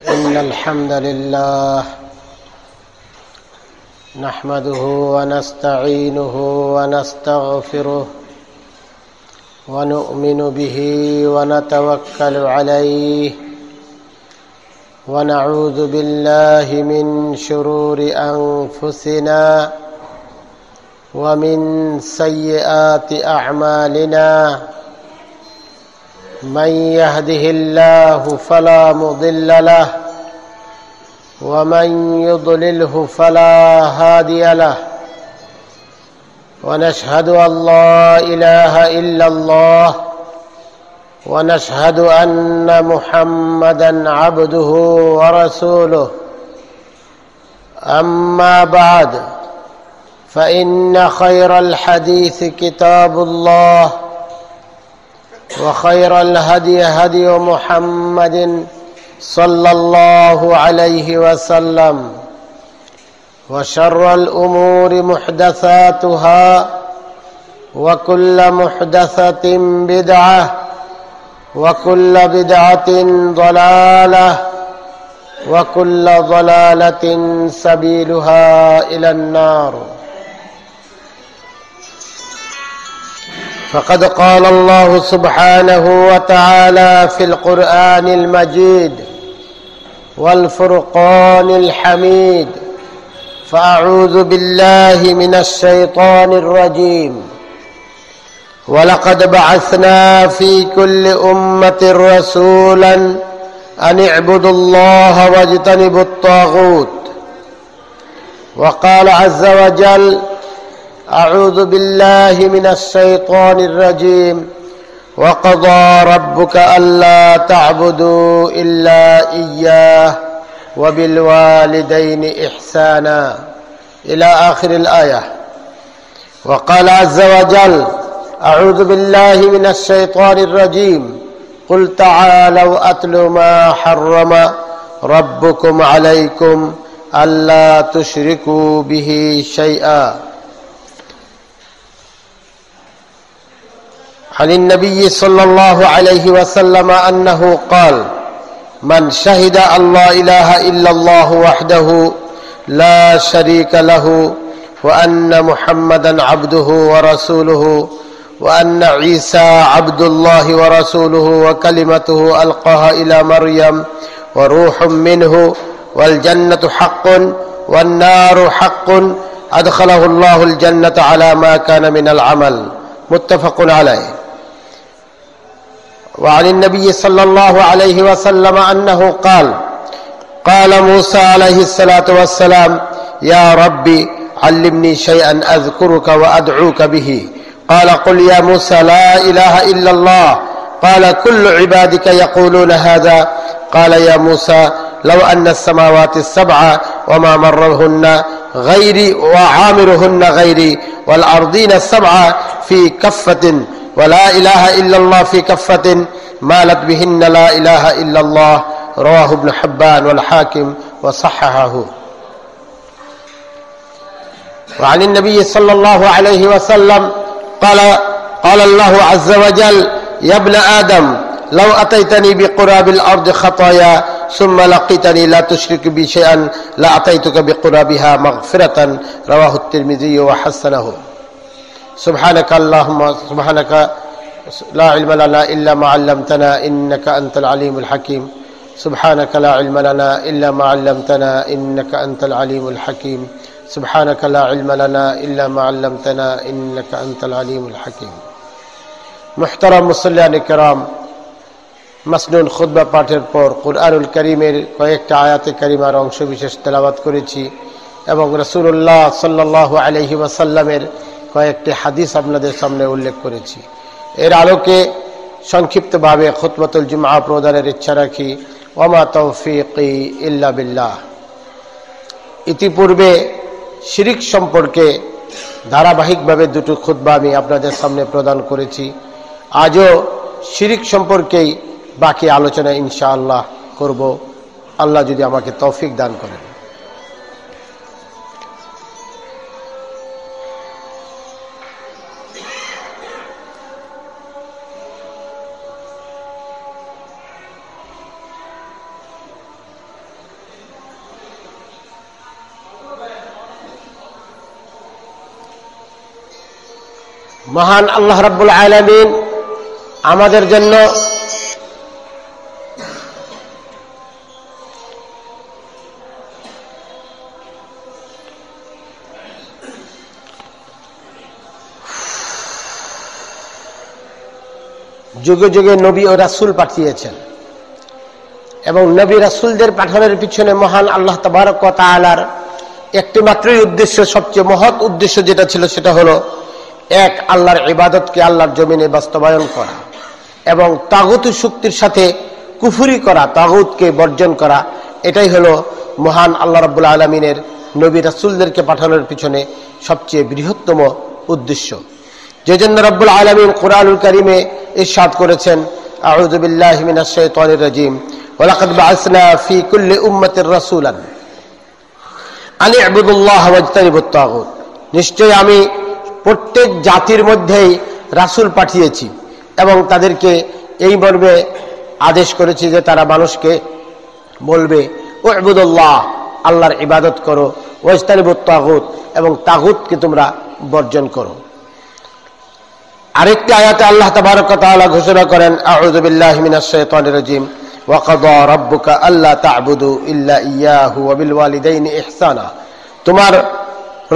إن الحمد لله نحمده ونستعينه ونستغفره ونؤمن به ونتوكل عليه ونعوذ بالله من شرور أنفسنا ومن سيئات أعمالنا من يهده الله فلا مضل له ومن يضلله فلا هادي له ونشهد أن لا إله إلا الله ونشهد أن محمدا عبده ورسوله أما بعد فإن خير الحديث كتاب الله وخير الهدي هدي محمد صلى الله عليه وسلم وشر الأمور محدثاتها وكل محدثة بدعة وكل بدعة ضلالة وكل ضلالة سبيلها إلى النار. فقد قال الله سبحانه وتعالى في القرآن المجيد والفرقان الحميد: فأعوذ بالله من الشيطان الرجيم ولقد بعثنا في كل أمة رسولا أن اعبدوا الله واجتنبوا الطاغوت. وقال عز وجل: أعوذ بالله من الشيطان الرجيم وقضى ربك ألا تعبدوا إلا إياه وبالوالدين إحسانا إلى آخر الآية. وقال عز وجل: أعوذ بالله من الشيطان الرجيم قل تعالوا أتل ما حرم ربكم عليكم ألا تشركوا به شيئا. عن النبي صلى الله عليه وسلم أنه قال: من شهد أن لا إله إلا الله وحده لا شريك له وأن محمدا عبده ورسوله وأن عيسى عبد الله ورسوله وكلمته ألقاها إلى مريم وروح منه والجنة حق والنار حق أدخله الله الجنة على ما كان من العمل. متفق عليه. وعن النبي صلى الله عليه وسلم أنه قال: قال موسى عليه الصلاة والسلام: يا ربي علمني شيئا أذكرك وأدعوك به. قال: قل يا موسى لا إله إلا الله. قال: كل عبادك يقولون هذا. قال: يا موسى لو أن السماوات السبع وما مرهن غيري وعامرهن غيري والأرضين السبع في كفة ولا إله إلا الله في كفة مالت بهن لا إله إلا الله. رواه ابن حبان والحاكم وصححه. وعن النبي صلى الله عليه وسلم قال الله عز وجل: يا ابن آدم لو أتيتني بقراب الأرض خطايا ثم لقيتني لا تشرك بي شيئا لأتيتك بقرابها مغفرة. رواه الترمذي وحسنه. سبحانك اللهم سبحانك لا علم لنا إلا ما علمتنا إنك أنت العليم الحكيم. سبحانك لا علم لنا إلا ما علمتنا إنك أنت العليم الحكيم. سبحانك لا علم لنا إلا ما علمتنا إنك أنت العليم الحكيم. محترم মুসল্লিয়ান কিরাম, মাসনুন খুতবা পাঠের পর কুরআনুল কারীমের কয়েকটা আয়াতে কারিমার অংশ বিশেষ তেলাওয়াত করেছি এবং রাসূলুল্লাহ সাল্লাল্লাহু আলাইহি ওয়াসাল্লামের কয়েকটি হাদিস আপনাদের সামনে উল্লেখ করেছি। এর আলোকে সংক্ষিপ্তভাবে খুতবাতুল জুমআ প্রদানের ইচ্ছা রাখি। ওয়ামা তৌফিকি ইল্লা বিল্লাহ। ইতিপূর্বে শিরিক সম্পর্কে ধারাবাহিকভাবে দুটো খুতবা আমি আপনাদের সামনে প্রদান করেছি। আজও শিরিক সম্পর্কেই বাকি আলোচনা ইনশাআল্লাহ করব, আল্লাহ যদি আমাকে তৌফিক দান করেন। মহান আল্লাহ রাব্বুল আলামিন আমাদের জন্য যুগে যুগে নবী ও রাসূল পাঠিয়েছেন এবং নবী রাসূলদের পাঠানোর পিছনে মহান আল্লাহ তাবারক ওয়া তাআলার একটি মাত্রই উদ্দেশ্য, সবচেয়ে মহৎ উদ্দেশ্য যেটা ছিল সেটা হলো এক আল্লাহর ইবাদতকে আল্লাহর জমিনে বাস্তবায়ন করা এবং তাগুত শক্তির সাথে কুফরি করা, তাগুতকে বর্জন করা। এটাই হলো মহান আল্লাহ রাব্বুল আলামিনের নবী রাসূলদেরকে পাঠানোর পিছনে সবচেয়ে বৃহত্তম উদ্দেশ্য। যেজন্য রব্বুল আলামিন কুরআনুল কারীমে ইরশাদ করেছেন, আউযু বিল্লাহি মিনাশ শাইতানির রাজীম, ওয়ালাকাদ বা'আসনা ফি কুল্লি উম্মাতির রাসূলান আন ই'বুদুল্লাহ ওয়াজতানিবুত তাগুত। নিশ্চয়ই আমি প্রত্যেক জাতির মধ্যেই রাসূল পাঠিয়েছি এবং তাদেরকে এই মর্মে আদেশ করেছি যে তারা মানুষকে বলবে উ'বুদুল্লাহ, আল্লাহর ইবাদত করো, ওয়াজতানিবুত তাগুত, এবং তাগুতকে তোমরা বর্জন করো। আরেকটি আয়াতে আল্লাহ তাবারক ওয়া তাআলা ঘোষণা করেন, আউযু বিল্লাহি মিনাশ শাইতানির রাজীম, ওয়া ক্বাদা রাব্বুকা আল্লা তা'বুদু ইল্লা ইয়্যাহু ওয়া বিল ওয়ালিদাইনি ইহসানা। তোমার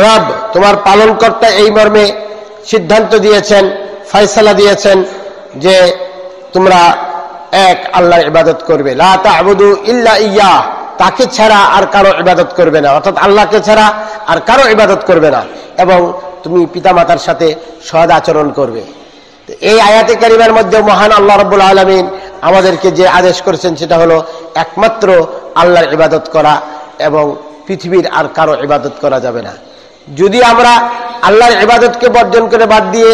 রব, তোমার পালনকর্তা এই মর্মে সিদ্ধান্ত দিয়েছেন, ফয়সালা দিয়েছেন যে তোমরা এক আল্লাহর ইবাদত করবে, লা তা'বুদু ইল্লা ইয়্যাহ, তাকে ছাড়া আর কারো ইবাদত করবে না, অর্থাৎ আল্লাহকে ছাড়া আর কারো ইবাদত করবে না, এবং তুমি পিতামাতার সাথে সৎ আচরণ করবে। এই আয়াতে কারিমার মধ্যে মহান আল্লাহ রাব্বুল আলামিন আমাদেরকে যে আদেশ করেছেন সেটা হলো একমাত্র আল্লাহর ইবাদত করা এবং পৃথিবীর আর কারো ইবাদত করা যাবে না। যদি আমরা আল্লাহর ইবাদতকে বর্জন করে বাদ দিয়ে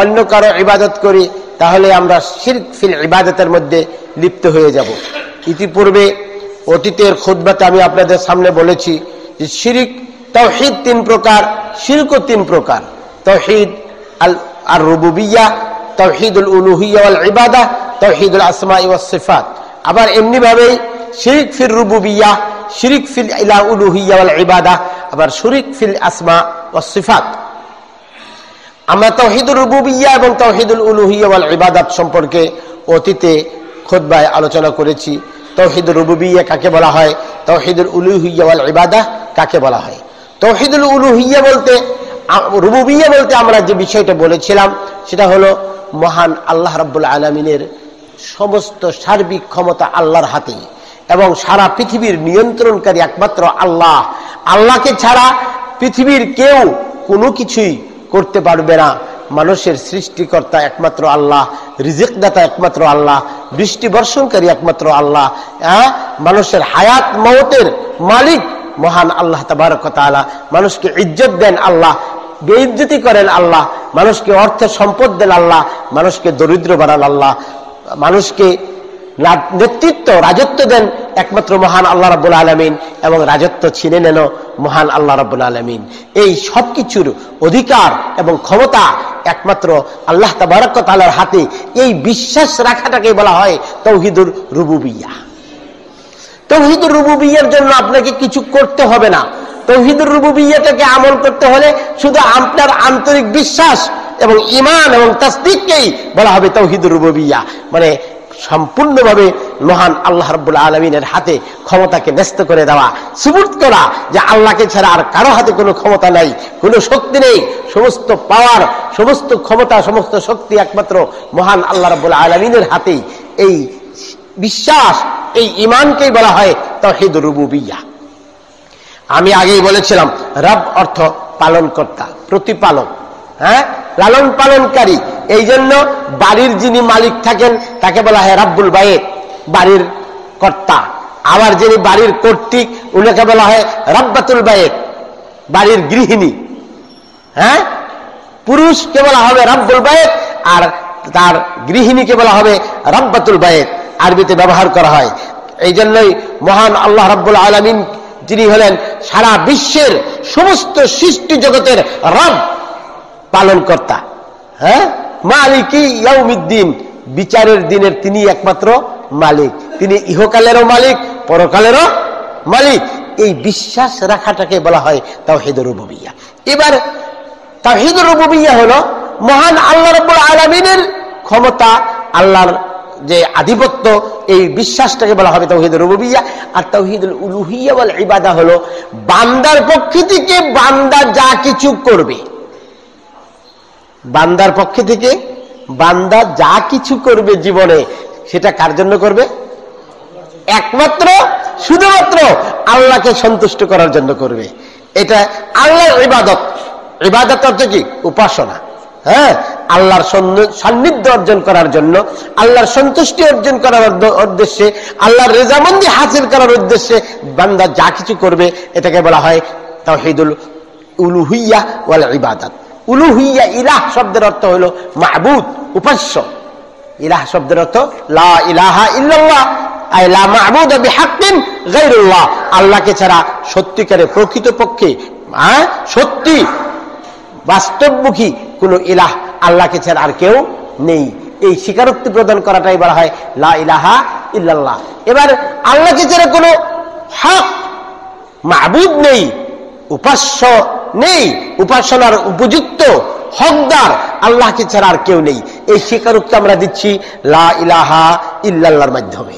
অন্য কারো ইবাদত করি তাহলে আমরা শিরক ফিল ইবাদতের মধ্যে লিপ্ত হয়ে যাব। ইতিপূর্বে অতীতের খুতবাতে আমি আপনাদের সামনে বলেছি যে শিরক, তাওহীদ তিন প্রকার, শিরকও তিন প্রকার। তাওহীদ আর রুবুবিয়্যাহ, তাওহীদুল উলুহিয়্যাহ ওয়াল ইবাদাহ, তাওহীদুল আসমাই ওয়াস সিফাত। আবার এমনি ভাবেই শিরক ফিল রুবুবিয়্যাহ, শিরক ফিল উলুহিয়্যাহ ওয়াল ইবাদাহ, আবার শিরক ফিল আসমা ওয়াস সিফাত। আমরা তাওহীদুর রুবুবিয়্যাহ এবং তাওহীদুল উলুহিয়্যাহ ওয়াল ইবাদাত সম্পর্কে অতীতে খুতবায় আলোচনা করেছি। তাওহীদুর রুবুবিয়্যাহ কাকে বলা হয়, তাওহীদুল উলুহিয়্যাহ ওয়াল ইবাদাহ কাকে বলা হয়। তাওহীদুল উলুহিয়্যাহ বলতে, রুবুবিয়্যাহ বলতে আমরা যে বিষয়টা বলেছিলাম সেটা হলো মহান আল্লাহ রাব্বুল আলামিনের সমস্ত সার্বিক ক্ষমতা আল্লাহর হাতে এবং সারা পৃথিবীর নিয়ন্ত্রণকারী একমাত্র আল্লাহ। আল্লাহকে ছাড়া পৃথিবীর কেউ কোনো কিছুই করতে পারবে না। মানুষের সৃষ্টিকর্তা একমাত্র আল্লাহ, রিজিকদাতা একমাত্র আল্লাহ, বৃষ্টি বর্ষণকারী একমাত্র আল্লাহ, মানুষের হায়াত মওতের মালিক মহান আল্লাহ তাবারক ওয়া তাআলা। মানুষকে ইজ্জত দেন আল্লাহ, বেইজ্জতি করেন আল্লাহ, মানুষকে অর্থ সম্পদ দেন আল্লাহ, মানুষকে দরিদ্র বানান আল্লাহ, মানুষকে নেতৃত্ব রাজত্ব দেন একমাত্র মহান আল্লাহ রাব্বুল আলামিন, এবং রাজত্ব ছিনে নেন মহান আল্লাহ রাব্বুল আলামিন। এই সব কিছুর অধিকার এবং ক্ষমতা একমাত্র আল্লাহ তাবারক ওয়া তাআলার হাতে। এই বিশ্বাস রাখাটাকে বলা হয় তাওহীদুর রুবুবিয়্যাহ। তাওহীদুর রুবুবিয়্যাহর জন্য আপনাকে কিছু করতে হবে না। তাওহীদুর রুবুবিয়্যাহটাকে আমল করতে হলে শুধু আপনার আন্তরিক বিশ্বাস এবং ঈমান এবং তাসদীককেই বলা হবে তাওহীদুর রুবুবিয়্যাহ, মানে সম্পূর্ণভাবে মহান আল্লাহ রাব্বুল আলামিনের হাতে ক্ষমতাকে ন্যস্ত করে দেওয়া, সুবুত করা যে আল্লাহকে ছাড়া আর কারো হাতে কোনো ক্ষমতা নাই, কোনো শক্তি নেই। সমস্ত পাওয়ার, সমস্ত ক্ষমতা, সমস্ত শক্তি একমাত্র মহান আল্লাহ রাব্বুল আলামিনের হাতেই। এই বিশ্বাস, এই ঈমানকেই বলা হয় তাওহীদুর রুবুবিয়্যাহ। আমি আগেই বলেছিলাম রব অর্থ পালনকর্তা, প্রতিপালক, লালন পালনকারী। এই জন্য বাড়ির যিনি মালিক থাকেন তাকে বলা হয় রাব্বুল বাইত, বাড়ির কর্তা। আবার যিনি বাড়ির কর্তৃক উনাকে বলা হয় রাব্বাতুল বাইত, বাড়ির গৃহিণী। পুরুষকে বলা হবে রাব্বুল বাইত আর তার গৃহিণীকে বলা হবে রাব্বাতুল বাইত, আরবিতে ব্যবহার করা হয়। এই জন্যই মহান আল্লাহ রাব্বুল আলামিন যিনি হলেন সারা বিশ্বের সমস্ত সৃষ্টি জগতের রব, পালনকর্তা, মালিকি ইয়াউমিদ্দিন, বিচারের দিনের তিনি একমাত্র মালিক। তিনি ইহকালেরও মালিক, পরকালেরও মালিক। এই বিশ্বাস রাখাটাকে বলা হয় তাওহীদুর রুবুবিয়্যাহ। এবার তাওহীদুর রুবুবিয়্যাহ হলো মহান আল্লাহ রাব্বুল আলামিনের ক্ষমতা, আল্লাহর যে আধিপত্য, এই বিশ্বাসটাকে বলা হবে তাওহীদুর রুবুবিয়্যা। আর তাওহীদুল উলুহিয়্যা ওয়াল ইবাদা হলো বান্দার পক্ষ থেকে বান্দা যা কিছু করবে, বান্দার পক্ষ থেকে বান্দা যা কিছু করবে জীবনে, সেটা কার জন্য করবে? একমাত্র শুধুমাত্র আল্লাহকে সন্তুষ্ট করার জন্য করবে। এটা আল্লাহর ইবাদত। ইবাদত অর্থ কি? উপাসনা। হ্যাঁ, আল্লাহর সান্নিধ্য অর্জন করার জন্য, আল্লাহর সন্তুষ্টি অর্জন করার উদ্দেশ্যে, আল্লাহর রেজামন্দি হাসিল করার উদ্দেশ্যে বান্দা যা কিছু করবে, এটাকে বলা হয় তাওহীদুল উলুহিয়্যা ওয়াল ইবাদাত। উলুহিয়্যা, ইলাহ শব্দের অর্থ হলো মা'বুদ, উপাস্য। ইলাহ শব্দের অর্থ লা ইলাহা ইল্লাল্লাহ, আই লা মা'বুদা বিহাক্কিন গায়রুল্লাহ। আল্লাহকে ছাড়া সত্যিকারে প্রকৃতপক্ষে সত্যি বাস্তবমুখী কোন ইলাহ, আল্লাহকে ছাড়া আর কেউ নেই, এই স্বীকারোক্তি প্রদান করাটাই বলা হয় লা ইলাহা ইল্লাল্লাহ। এবার আল্লাহকে ছাড়া কোনো হক মা'বুদ নেই, উপাস্য নেই, উপাসনার উপযুক্ত হকদার আল্লাহকে ছাড়া আর কেউ নেই, এই স্বীকারোক্তি আমরা দিচ্ছি লা ইলাহা ইল্লাল্লাহর মাধ্যমে।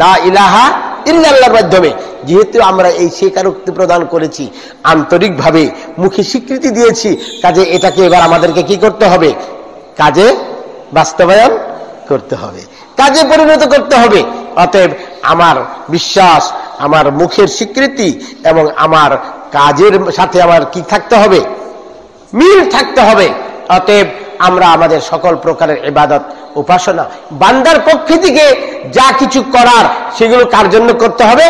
লা ইলাহা ইল্লাল্লাহর মাধ্যমে যেহেতু আমরা এই স্বীকারোক্তি প্রদান করেছি, আন্তরিকভাবে মুখে স্বীকৃতি দিয়েছি, কাজে এটাকে এবার আমাদেরকে কি করতে হবে? কাজে বাস্তবায়ন করতে হবে, কাজে পরিণত করতে হবে। অতএব আমার বিশ্বাস, আমার মুখের স্বীকৃতি এবং আমার কাজের সাথে আমার কি থাকতে হবে? মিল থাকতে হবে। অতএব আমরা আমাদের সকল প্রকারের ইবাদত, উপাসনা বান্দার পক্ষ থেকে যা কিছু করার, সেগুলো কার জন্য করতে হবে?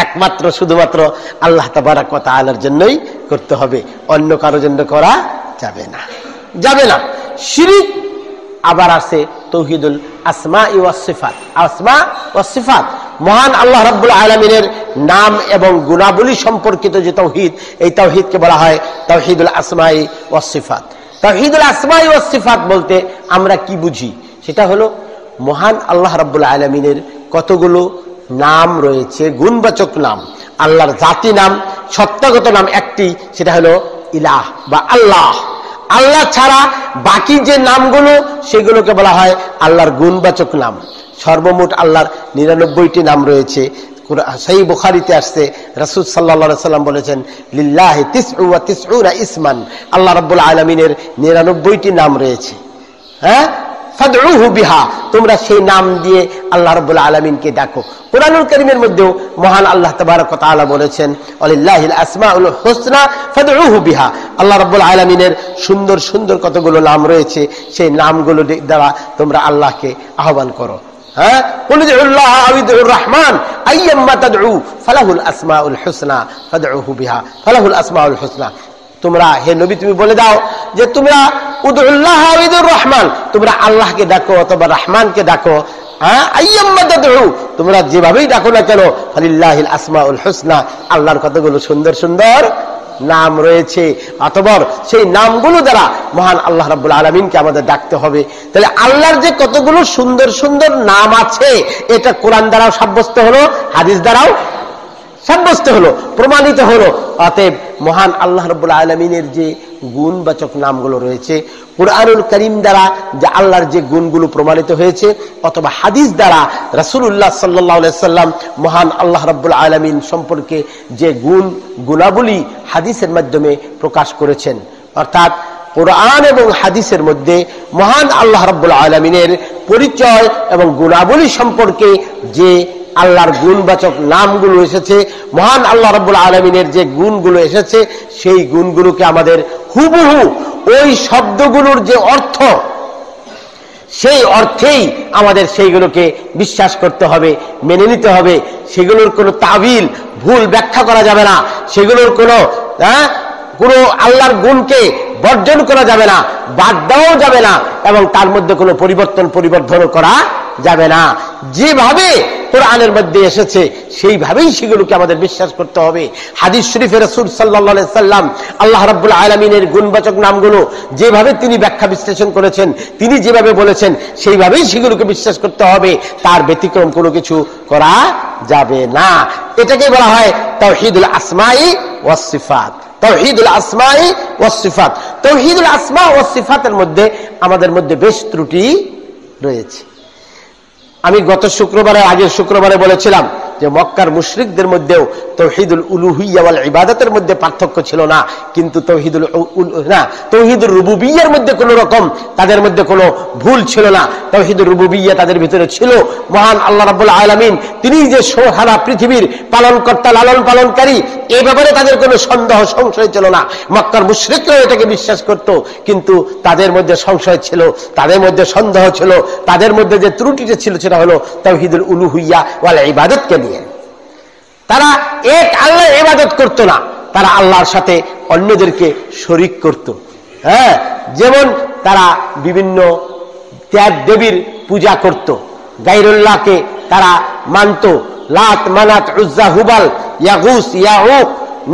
একমাত্র শুধুমাত্র আল্লাহ তাবারক ওয়া তাআলার জন্যই করতে হবে, অন্য কারোর জন্য করা যাবে না, যাবে না। শিরক আবার আছে তাওহীদুল আসমা ওয়াস সিফাত। আসমা ওয়াস সিফাত, মহান আল্লাহ রাব্বুল আলামিনের নাম এবং গুণাবলী সম্পর্কিত যে তাওহীদ, এই তাওহীদকে বলা হয় তাওহীদুল আসমা ওয়াস সিফাত। তাওহীদুল আসমা ওয়াস সিফাত বলতে আমরা কি বুঝি? সেটা হলো মহান আল্লাহ রাব্বুল আলামিনের কতগুলো নাম রয়েছে, গুণবাচক নাম, আল্লাহর জাতি নাম, সত্তাগত নাম একটি, সেটা হলো ইলাহ বা আল্লাহ। আল্লাহ ছাড়া বাকি যে নামগুলো, সেগুলোকে বলা হয় আল্লাহর গুণবাচক নাম। সর্বমোট আল্লাহর 99টি নাম রয়েছে। সহিহ বুখারীতে আসছে, রাসূল সাল্লাল্লাহু আলাইহি সাল্লাম বলেছেন লিল্লাহি 99 ইসমান, আল্লাহ রাব্বুল আলামিনের 99টি নাম রয়েছে। হ্যাঁ, ফাদউহু বিহা, তোমরা সেই নাম দিয়ে আল্লাহ রাব্বুল আলামিনকে ডাকো। কুরআনুল কারীমের মধ্যেও মহান আল্লাহ তাবারক ওয়া তাআলা বলেছেন ওয়ালিল্লাহিল আসমাউল হুসনা ফাদউহু বিহা, আল্লাহ রাব্বুল আলামিনের সুন্দর সুন্দর কতগুলো নাম রয়েছে, সেই নামগুলো দ্বারা তোমরা আল্লাহকে আহ্বান করো। হ্যাঁ, কুল উদউল্লাহ আও উদউর রহমান আইয়াম্মা তাদউ ফালাহুল আসমাউল হুসনা ফাদউহু বিহা ফালাহুল আসমাউল হুসনা। তোমরা, হে নবী, তুমি বলে দাও যে তোমরা উদউল্লাহ আও উদউর রহমান, তোমরা আল্লাহকে ডাকো অথবা রহমানকে ডাকো। হ্যাঁ, আইয়াম্মা তাদউ, তোমরা যেভাবেই ডাকো না কেন, ফালিল্লাহিল আসমাউল হুসনা, আল্লাহর কতগুলো সুন্দর সুন্দর নাম রয়েছে, অতঃপর সেই নামগুলো দ্বারা মহান আল্লাহ রাব্বুল আলামিনকে আমাদের ডাকতে হবে। তাহলে আল্লাহর যে কতগুলো সুন্দর সুন্দর নাম আছে, এটা কোরআন দ্বারাও সাব্যস্ত হলো, হাদিস দ্বারাও সাব্যস্ত হলো, প্রমাণিত হলো। অতএব মহান আল্লাহ রাব্বুল আলামিনের যে গুণবাচক নামগুলো রয়েছে, কুরআনুল কারীম দ্বারা যে আল্লাহর যে গুণগুলো প্রমাণিত হয়েছে, অথবা হাদিস দ্বারা রাসূলুল্লাহ সাল্লাল্লাহু আলাইহি সাল্লাম মহান আল্লাহ রাব্বুল আলামিন সম্পর্কে যে গুণাবলী হাদিসের মাধ্যমে প্রকাশ করেছেন, অর্থাৎ কুরআন এবং হাদিসের মধ্যে মহান আল্লাহ রাব্বুল আলামিনের পরিচয় এবং গুণাবলী সম্পর্কে যে আল্লাহর গুণবাচক নামগুলো এসেছে, মহান আল্লাহ রাব্বুল আলামিনের যে গুণগুলো এসেছে, সেই গুণগুলোকে আমাদের হুবহু ওই শব্দগুলোর যে অর্থ, সেই অর্থেই আমাদের সেইগুলোকে বিশ্বাস করতে হবে, মেনে নিতে হবে। সেগুলোর কোনো তাবিল, ভুল ব্যাখ্যা করা যাবে না, সেগুলোর কোনো আল্লাহর গুণকে বর্জন করা যাবে না, বাদ দেওয়াও যাবে না, এবং তার মধ্যে কোনো পরিবর্তনও করা যাবে না। যেভাবে কোরআনের মধ্যে এসেছে সেইভাবেই সেগুলোকে আমাদের বিশ্বাস করতে হবে। হাদিস শরীফে রাসূল সাল্লাল্লাহু আলাইহি সাল্লাম আল্লাহ রাব্বুল আলামিনের গুণবাচক নামগুলো যেভাবে তিনি ব্যাখ্যা বিশ্লেষণ করেছেন, তিনি যেভাবে বলেছেন, সেইভাবেই সেগুলোকে বিশ্বাস করতে হবে, তার ব্যতিক্রম কোনো কিছু করা যাবে না। এটাকে বলা হয় তাওহীদুল আসমাই ওয়াস সিফাত। তাওহীদুল আসমাই ওয়াস সিফাত। তাওহীদুল আসমা ওয়াস সিফাতের মধ্যে আমাদের মধ্যে বেশ ত্রুটি রয়েছে। আমি গত শুক্রবারে, আগের শুক্রবারে বলেছিলাম যে মক্কার মুশরিকদের মধ্যেও তাওহীদুল উলুহিয়্যা ওয়াল ইবাদতের মধ্যে পার্থক্য ছিল না, কিন্তু তাওহীদুর রুবুবিয়্যার মধ্যে কোনো রকম তাদের মধ্যে কোনো ভুল ছিল না। তাওহীদুর রুবুবিয়্যা তাদের ভিতরে ছিল। মহান আল্লাহ রাব্বুল আলামিন তিনি যে সারা পৃথিবীর পালনকর্তা, লালন পালনকারী, এই ব্যাপারে তাদের কোনো সন্দেহ সংশয় ছিল না। মক্কার মুশরিকরা এটাকে বিশ্বাস করত, কিন্তু তাদের মধ্যে সংশয় ছিল, তাদের মধ্যে সন্দেহ ছিল, তাদের মধ্যে যে ত্রুটিটা ছিল সেটা হলো তাওহীদুল উলুহিয়্যা ওয়াল ইবাদতকে নিয়ে। তারা এক আল্লাহর ইবাদত করত না, তারা আল্লাহর সাথে অন্যদেরকে শরীক করত। হ্যাঁ, যেমন তারা বিভিন্ন দেব দেবীর পূজা করত, গায়রুল্লাহকে তারা মানত, লাত, মানাত, উজ্জা, হুবাল, ইয়াগুস, ইয়াউক,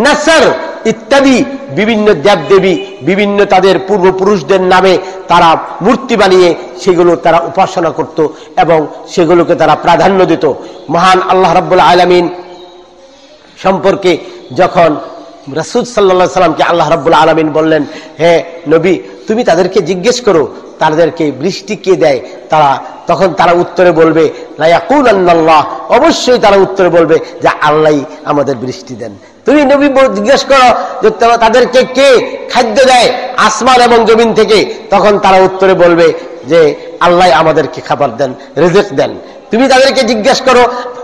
নাসর ইত্যাদি বিভিন্ন দেবদেবী, বিভিন্ন তাদের পূর্বপুরুষদের নামে তারা মূর্তি বানিয়ে সেগুলো তারা উপাসনা করত এবং সেগুলোকে তারা প্রাধান্য দিত। মহান আল্লাহ রাব্বুল আলামিন সম্পর্কে যখন রাসূল সাল্লাল্লাহু আলাইহি সাল্লামকে আল্লাহ রাব্বুল আলামিন বললেন, হে নবী, তুমি তাদেরকে জিজ্ঞেস করো তাদেরকে বৃষ্টি কে দেয়, তখন তারা উত্তরে বলবে লা ইয়াকুলান্নাল্লাহ, অবশ্যই তারা উত্তরে বলবে যে আল্লাহই আমাদের বৃষ্টি দেন। তুমি নবী জিজ্ঞেস করো যে তাদেরকে কে খাদ্য দেয় আসমান এবং জমিন থেকে, তখন তারা উত্তরে বলবে যে আল্লাহ আমাদেরকে খাবার দেন, রিজিক দেন। তুমি তাদেরকে জিজ্ঞেস করো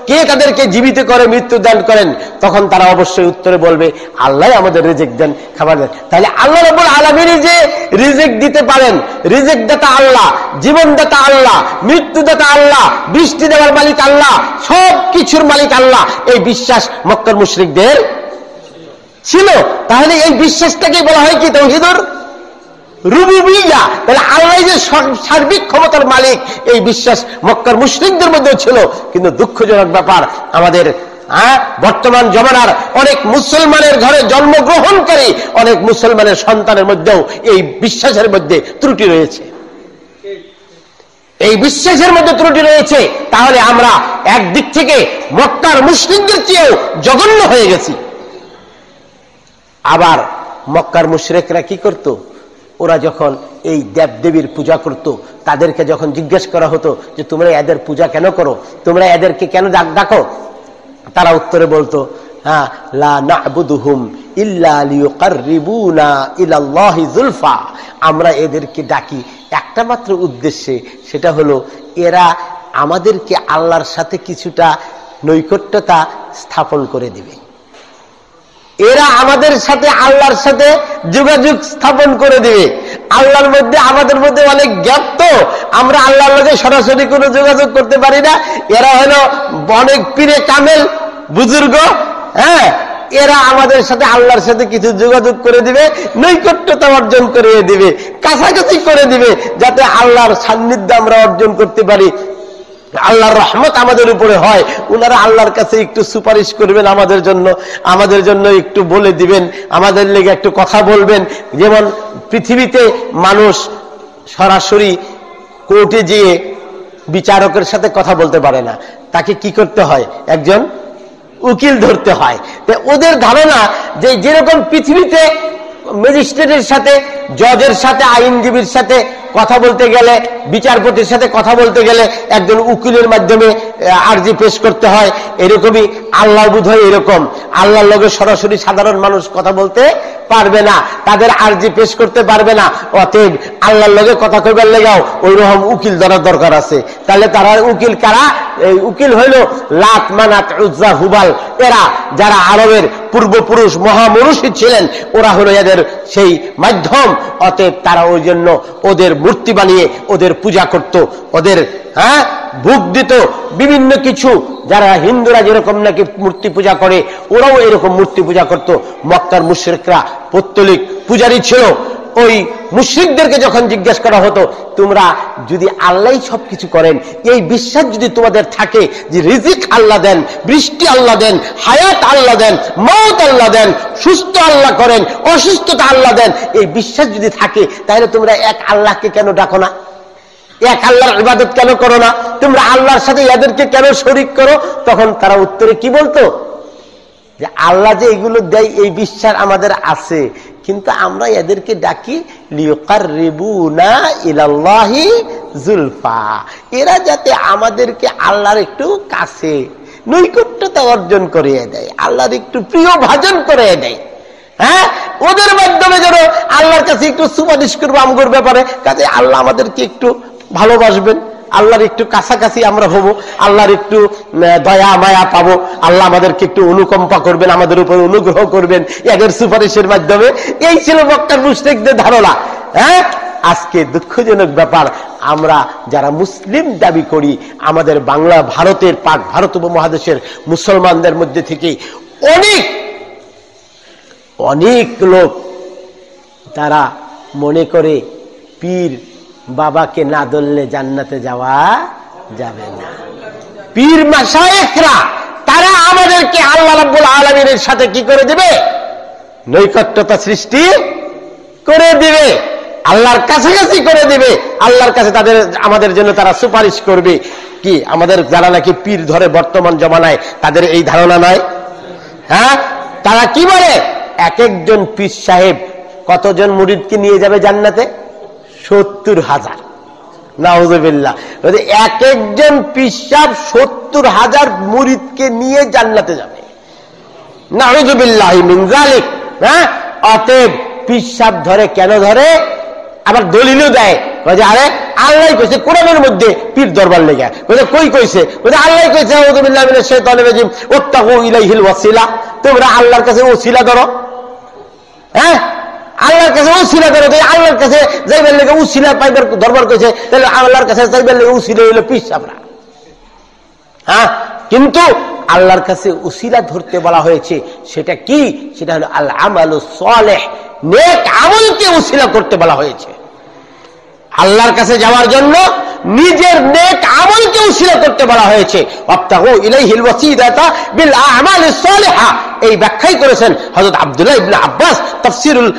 কে তাদেরকে জীবিত করে মৃত্যু দান করেন, তখন তারা অবশ্যই উত্তরে বলবে আল্লাহ আমাদের রিজিক দেন, খাবার দেন। তাহলে আল্লাহ রাব্বুল আলামিন যে রিজিক দিতে পারেন, রিজিক দাতা আল্লাহ, জীবন দাতা আল্লাহ, মৃত্যু দাতা আল্লাহ, বৃষ্টি দেওয়ার মালিক আল্লাহ, সব কিছুর মালিক আল্লাহ, এই বিশ্বাস মক্কার মুশরিকদের ছিল। তাহলে এই বিশ্বাসটাকে বলা হয় কি তাওহীদুর রুবুবিয়্যা। তাহলে আল্লাহ যে সার্বিক ক্ষমতার মালিক, এই বিশ্বাস মক্কার মুশরিকদের মধ্যেও ছিল। কিন্তু দুঃখজনক ব্যাপার, আমাদের বর্তমান জমানার অনেক মুসলমানের ঘরে জন্মগ্রহণকারী অনেক মুসলমানের সন্তানের মধ্যেও এই বিশ্বাসের মধ্যে ত্রুটি রয়েছে, এই বিশ্বাসের মধ্যে ত্রুটি রয়েছে। তাহলে আমরা একদিক থেকে মক্কার মুশরিকদের চেয়েও জঘন্য হয়ে গেছি। আবার মক্কার মুশরিকরা কি করত, ওরা যখন এই দেবদেবীর পূজা করত, তাদেরকে যখন জিজ্ঞেস করা হতো যে তোমরা এদের পূজা কেন করো, তোমরা এদেরকে কেন ডাকো, তারা উত্তরে বলতো হ্যাঁ, লা না'বুদুহুম ইল্লা লিয়ুকাররিবুনা ইলাল্লাহি যুলফা, আমরা এদেরকে ডাকি একটা মাত্র উদ্দেশ্যে, সেটা হলো এরা আমাদেরকে আল্লাহর সাথে কিছুটা নৈকট্যতা স্থাপন করে দিবে, এরা আমাদের সাথে আল্লাহর সাথে যোগাযোগ স্থাপন করে দিবে। আল্লাহর মধ্যে আমাদের মধ্যে অনেক গ্যাপ, তো আমরা আল্লাহর মধ্যে সরাসরি কোনো যোগাযোগ করতে পারি না। এরা হলো অনেক পীরে কামেল বুজুর্গ, হ্যাঁ, এরা আমাদের সাথে আল্লাহর সাথে কিছু যোগাযোগ করে দিবে, নৈকট্যতা অর্জন করে দিবে, কাছাকাছি করে দিবে, যাতে আল্লাহর সান্নিধ্য আমরা অর্জন করতে পারি, আল্লাহর রহমত আমাদের উপরে হয়। ওনারা আল্লাহর কাছে একটু সুপারিশ করবেন আমাদের জন্য একটু বলে দিবেন, আমাদের লেগে একটু কথা বলবেন। যেমন পৃথিবীতে মানুষ সরাসরি কোর্টে গিয়ে বিচারকের সাথে কথা বলতে পারে না, তাকে কি করতে হয়, একজন উকিল ধরতে হয়। ওদের ধারণা যে যেরকম পৃথিবীতে ম্যাজিস্ট্রেটের সাথে, জজের সাথে, আইনজীবীর সাথে কথা বলতে গেলে, বিচারপতির সাথে কথা বলতে গেলে একজন উকিলের মাধ্যমে আরজি পেশ করতে হয়, এরকমই আল্লাহ বোধহয় এরকম। আল্লাহর লগে সরাসরি সাধারণ মানুষ কথা বলতে পারবে না, তাদের আরজি পেশ করতে পারবে না। অতএব আল্লাহর লগে কথা কইবার লেগাও ওই রকম উকিল ধরার দরকার আছে। তাহলে তারা উকিল কারা? এই উকিল হইল লাত, মানাত, উজ্জা, হুবাল, এরা যারা আরবের পূর্বপুরুষ মহামনুষী ছিলেন, ওরা হলো এদের সেই মাধ্যম। অতএব তারা ওই জন্য ওদের মূর্তি বানিয়ে ওদের পূজা করত, ওদের ভোগ দিত বিভিন্ন কিছু। যারা হিন্দুরা যেরকম নাকি মূর্তি পূজা করে, ওরাও এরকম মূর্তি পূজা করত। মক্কার মুশরিকরা পৌত্তলিক পূজারী ছিল। ওই মুশরিকদেরকে যখন জিজ্ঞেস করা হতো, তোমরা যদি আল্লাহ সবকিছু করেন, এই বিশ্বাস যদি তোমাদের থাকে যে রিজিক আল্লাহ দেন, বৃষ্টি আল্লাহ দেন, হায়াত আল্লাহ দেন, মওত আল্লাহ দেন, সুস্থ আল্লাহ করেন, অসুস্থতা আল্লাহ দেন, এই বিশ্বাস যদি থাকে, তাহলে তোমরা এক আল্লাহকে কেন ডাকো না, এক আল্লাহর ইবাদত কেন করো না, তোমরা আল্লাহর সাথে এদেরকে কেন শরীক করো? তখন তারা উত্তরে কি বলতো? যে আল্লাহ যে এগুলো দেয় এই বিশ্বাস আমাদের আছে, কিন্তু আমরা এদেরকে ডাকি লিয়ুকাররিবুনা ইলাল্লাহি যুলফা, এরা যাতে আমাদেরকে আল্লাহর একটু কাছে নৈকট্যতা অর্জন করিয়ে দেয়, আল্লাহর একটু প্রিয় ভাজন করে দেয়। হ্যাঁ, ওদের মাধ্যমে যেন আল্লাহর কাছে একটু সুপারিশ করবো আমগোর ব্যাপারে, কাজে আল্লাহ আমাদেরকে একটু ভালোবাসবেন, আল্লাহর একটু কাছাকাছি আমরা হবো, আল্লাহর একটু দয়া মায়া পাবো, আল্লাহ আমাদেরকে একটু অনুকম্পা করবেন, আমাদের উপর অনুগ্রহ করবেন এদের সুপারিশের মাধ্যমে। এই ছিল মক্কার মুশরিকদের ধারণা। হ্যাঁ, আজকে দুঃখজনক ব্যাপার, আমরা যারা মুসলিম দাবি করি, আমাদের বাংলা ভারতের পাক ভারত উপমহাদেশের মুসলমানদের মধ্যে থেকে অনেক লোক তারা মনে করে পীর বাবাকে না ধরলে জান্নাতে যাওয়া যাবে না। পীর মাশায়েখরা তারা আমাদেরকে আল্লাহ রাব্বুল আলামিনের সাথে কি করে দিবে? নৈকট্যতা সৃষ্টি করে দিবে, আল্লাহর কাছাকাছি করে দিবে, আল্লাহর কাছে আমাদের জন্য তারা সুপারিশ করবে। কি আমাদের যারা নাকি পীর ধরে বর্তমান জমানায়, তাদের এই ধারণা নয়? হ্যাঁ, তারা কি বলে? এক একজন পীর সাহেব কতজন মুরিদকে নিয়ে যাবে জান্নাতে? 70,000। নাউযুবিল্লাহ, এক একজন পীর সাহেব 70,000 মুরিদকে নিয়ে জান্নাতে যাবে। নাউযুবিল্লাহি মিন যালিক। হ্যাঁ, অতএব পীর সাহেব ধরে কেন ধরে? আবার দলিলও দেয়, আরে আল্লাহ কইছে কোরআনের মধ্যে পীর দরবার লেগে, কই কইছে? আল্লাহ কইছে আউযু বিল্লাহি মিনাশ শাইতানির রাজিম ওয়াত্তাকু ইলাইহিল ওয়াসিলা, তোমরা আল্লাহর কাছে ওসিলা ধরো। হ্যাঁ, আল্লাহর কাছে উসিলা করে, আল্লাহর কাছে যাইবার লেগে উসিলা পাইবার দরবার কইছে, তাহলে আল্লাহর কাছে যাইবার লেগে উসিলা হইল পীর সাহেবরা। হ্যাঁ, কিন্তু আল্লাহর কাছে উসিলা ধরতে বলা হয়েছে, সেটা কি? সেটা হলো আল আমালুস সালেহ, নেক আমলকে উসিলা করতে বলা হয়েছে। আল্লাহর কাছে যাওয়ার জন্য নিজের নেক আমলকে উসিলা করতে বলা হয়েছে। ওয়াবতাগু ইলাইহিল ওয়াসিলাতা বিল আমালিস সালিহা, এই ব্যাখ্যাই করেছেন হযরত আব্দুল্লাহ ইবনে আব্বাস, তাফসীরুল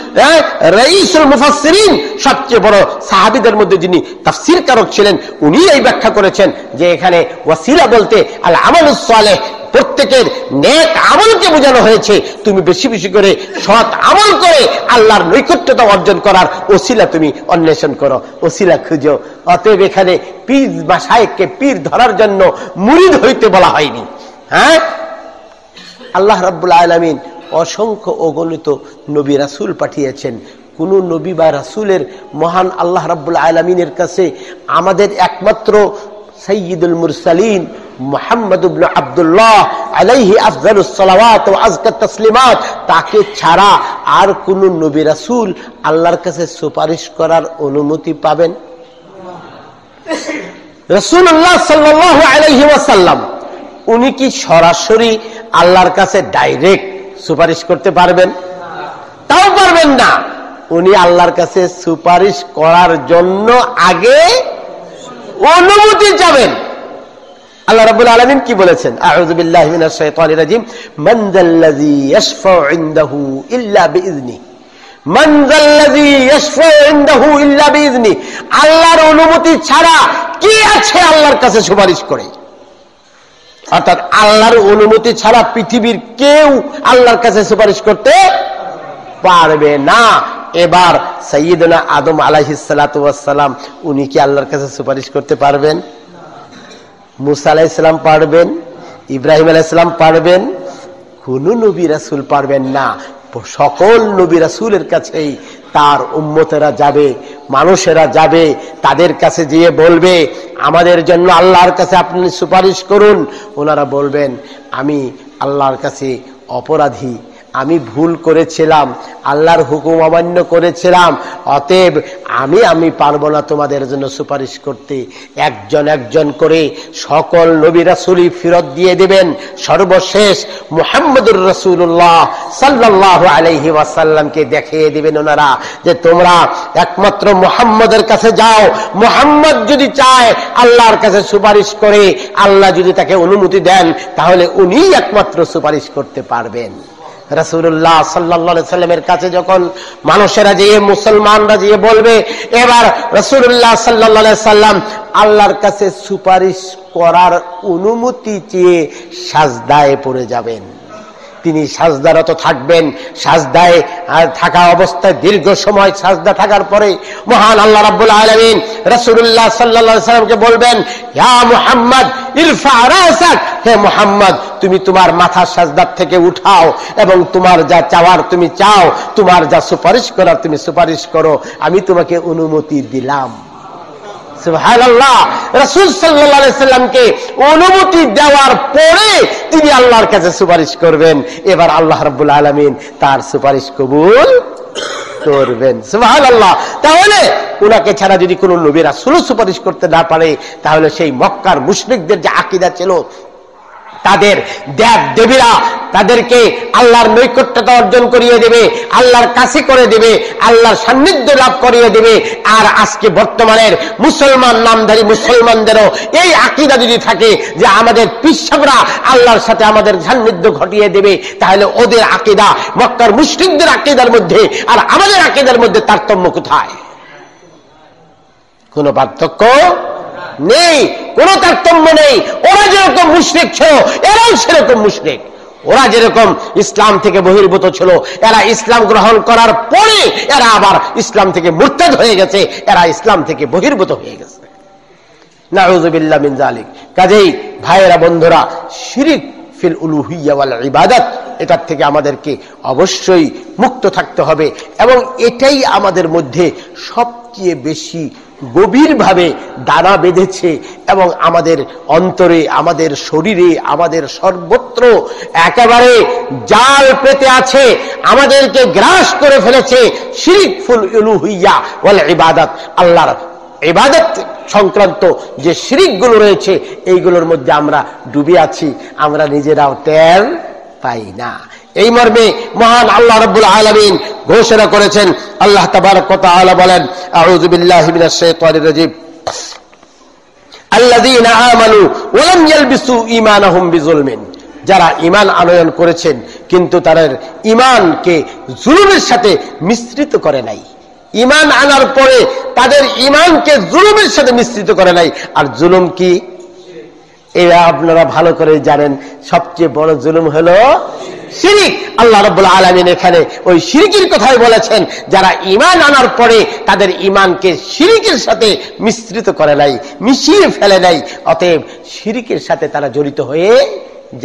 রাইসুল মুফাসসিরিন, সবচেয়ে বড় সাহাবীদের মধ্যে যিনি তাফসীর কারক ছিলেন, উনি এই ব্যাখ্যা করেছেন যে এখানে ওয়াসিলা বলতে আল আমালুস সালেহ, প্রত্যেকের নেক আমলকে বোঝানো হয়েছে। তুমি বেশি বেশি করে সৎ আমল করে আল্লাহর নৈকট্যতা অর্জন করার ওসিলা তুমি অন্বেষণ করো, ওসিলা খুঁজো। অতএব এখানে পীর মাশায়েখকে পীর ধরার জন্য মুরিদ হইতে বলা হয়নি। হ্যাঁ, আল্লাহ রাব্বুল আলামিন অসংখ্য অগণিত নবী রাসূল পাঠিয়েছেন। কোন নবী বা রাসূলের মহান আল্লাহ রাব্বুল আলামিনের কাছে আমাদের একমাত্র সাইয়্যিদুল মুরসালিন মুহাম্মদ ইবনে আব্দুল্লাহ আলাইহি আফজালুস সালাওয়াত ওয়া আযকাত তাসলিমাত, তাকে ছাড়া আর কোন নবী রাসূল আল্লাহর কাছে সুপারিশ করার অনুমতি পাবেন? রাসূলুল্লাহ সাল্লাল্লাহু আলাইহি ওয়াসাল্লাম উনি কি সরাসরি আল্লাহর কাছে ডাইরেক্ট সুপারিশ করতে পারবেন? তাও পারবেন না। উনি আল্লাহর কাছে সুপারিশ করার জন্য আগে অনুমতি চাবেন। আল্লাহ রাব্বুল আলামিন কি বলেছেন? আউযু বিল্লাহি মিনাশ শাইতানির রাজিম, মান যাল্লাযী ইয়াশফাউ ইনদাহু ইল্লা বিইজনি, মান যাল্লাযী ইয়াশফাউ ইনদাহু ইল্লা বিইজনি, আল্লাহর অনুমতি ছাড়া কি আছে আল্লাহর কাছে সুপারিশ করে? অর্থাৎ আল্লাহর অনুমতি ছাড়া পৃথিবীর কেউ আল্লাহর কাছে সুপারিশ করতে পারবে না। এবার সাইয়্যিদুনা আদম আলাইহিস সালাতু ওয়াস সালাম, উনি কি আল্লাহর কাছে সুপারিশ করতে পারবেন? মুসা আলাইহিস সালাম পারবেন? ইব্রাহিম আলাইহিস সালাম পারবেন? কোন নবী রাসূল পারবেন না। সকল নবী রাসূলের কাছেই তার উম্মতেরা যাবে, মানুষেরা যাবে, তাদের কাছে গিয়ে বলবে আমাদের জন্য আল্লাহর কাছে আপনি সুপারিশ করুন। ওনারা বলবেন আমি আল্লাহর কাছে অপরাধী, আমি ভুল করেছিলাম, আল্লাহর হুকুম অমান্য করেছিলাম, অতএব আমি পারবো না তোমাদের জন্য সুপারিশ করতে। একজন একজন করে সকল নবী রাসূলই ফিরত দিয়ে দিবেন। সর্বশেষ মুহাম্মদুর রাসূলুল্লাহ সাল্লাল্লাহু আলাইহি ওয়াসাল্লামকে দেখিয়ে দিবেন ওনারা যে তোমরা একমাত্র মুহাম্মদের কাছে যাও। মুহাম্মদ যদি চায় আল্লাহর কাছে সুপারিশ করে, আল্লাহ যদি তাকে অনুমতি দেন, তাহলে উনিই একমাত্র সুপারিশ করতে পারবেন। রাসূলুল্লাহ সাল্লাল্লাহু আলাইহি সাল্লামের কাছে যখন মানুষেরা যেয়ে, মুসলমানরা যেয়ে বলবে, এবার রাসূলুল্লাহ সাল্লাল্লাহু আলাইহি সাল্লাম আল্লাহর কাছে সুপারিশ করার অনুমতি চেয়ে সাজদায় পড়ে যাবেন। তিনি সাজদারত থাকবেন। সাজদায় থাকা অবস্থায় দীর্ঘ সময় সাজদা থাকার পরে মহান আল্লাহ রাব্বুল আলামিন রাসূলুল্লাহ সাল্লাল্লাহু আলাইহি সাল্লামকে বলবেন, ইয়া মুহাম্মদ ইরফা রাসাক, হে মুহাম্মদ তুমি তোমার মাথা সাজদার থেকে উঠাও এবং তোমার যা চাওয়ার তুমি চাও, তোমার যা সুপারিশ করার তুমি সুপারিশ করো, আমি তোমাকে অনুমতি দিলাম। সুবহানাল্লাহ। রাসূল সাল্লাল্লাহু আলাইহি সাল্লামকে অনুমতি দেওয়ার পরে তিনি আল্লাহর কাছে সুপারিশ করবেন। এবার আল্লাহ রাব্বুল আলামিন তার সুপারিশ কবুল করবেন। সুবহানাল্লাহ। তাহলে উনাকে ছাড়া যদি কোনো নবী রাসূল সুপারিশ করতে না পারে, তাহলে সেই মক্কার মুশরিকদের যে আকীদা ছিল, তাদের দেব দেবীরা তাদেরকে আল্লাহর নৈকট্যতা অর্জন করিয়ে দেবে, আল্লাহর কাছে করে দেবে, আল্লাহর সান্নিধ্য লাভ করিয়ে দেবে। আর আজকে বর্তমানের মুসলমান নামধারী মুসলমানদেরও এই আকীদা যদি থাকে যে আমাদের পিসাবরা আল্লাহর সাথে আমাদের সান্নিধ্য ঘটিয়ে দেবে, তাহলে ওদের আকীদা মক্কার মুশরিকদের আকীদার মধ্যে আর আমাদের আকীদার মধ্যে তারতম্য কোথায়? কোনো পার্থক্য নেই, কোন তারতম্য নেই। ওরা যেরকম মুশরিক ছিল এরাও সেরকম মুশরিক। ওরা যেরকম ইসলাম থেকে বহির্ভূত ছিল, এরা ইসলাম গ্রহণ করার পরে এরা আবার ইসলাম থেকে মুরতাদ হয়ে গেছে, এরা ইসলাম থেকে বহির্ভূত হয়ে গেছে। নাউযুবিল্লাহ মিন যালিক। কাজেই ভাইয়েরা বন্ধুরা, শিরক ফিল উলুহিয়্যা ওয়াল ইবাদত, এটার থেকে আমাদেরকে অবশ্যই মুক্ত থাকতে হবে এবং এটাই আমাদের মধ্যে সবচেয়ে বেশি গভীরভাবে দানা বেঁধেছে এবং আমাদের অন্তরে, আমাদের শরীরে, আমাদের সর্বত্র একেবারে জাল পেতে আছে, আমাদেরকে গ্রাস করে ফেলেছে শিরক ফিল উলুহিয়্যা ওয়াল ইবাদত। আল্লাহর ইবাদত সংক্রান্ত যে শিরকগুলো রয়েছে এইগুলোর মধ্যে আমরা ডুবে আছি, আমরা নিজেরাও টের পাই না। এই মর্মে মহান আল্লাহ রাব্বুল আলামিন ঘোষণা করেছেন। আল্লাহ তাবারক ওয়া তাআলা বলেন, আউযু বিল্লাহি মিনাশ শাইতানির রাজীম, আল্লাযীনা আমানু ওয়া লাম ইয়ালবিসু ঈমানাহুম বিযুলমিন, যারা ঈমান আনয়ন করেছেন কিন্তু তাদের ঈমানকে জুলুমের সাথে মিশ্রিত করে নাই। ঈমান আনার পরে তাদের ঈমানকে জুলুমের সাথে মিশ্রিত করে নাই। আর জুলুম কি? এরা আপনারা ভালো করে জানেন, সবচেয়ে বড় জুলুম হলো শিরক। আল্লাহ রাব্বুল আলামিন এখানে ওই শিরকের কথাই বলেছেন, যারা ঈমান আনার পরে তাদের ঈমানকে শিরকের সাথে মিশ্রিত করে নাই, মিশিয়ে ফেলে নাই, অতএব শিরকের সাথে তারা জড়িত হয়ে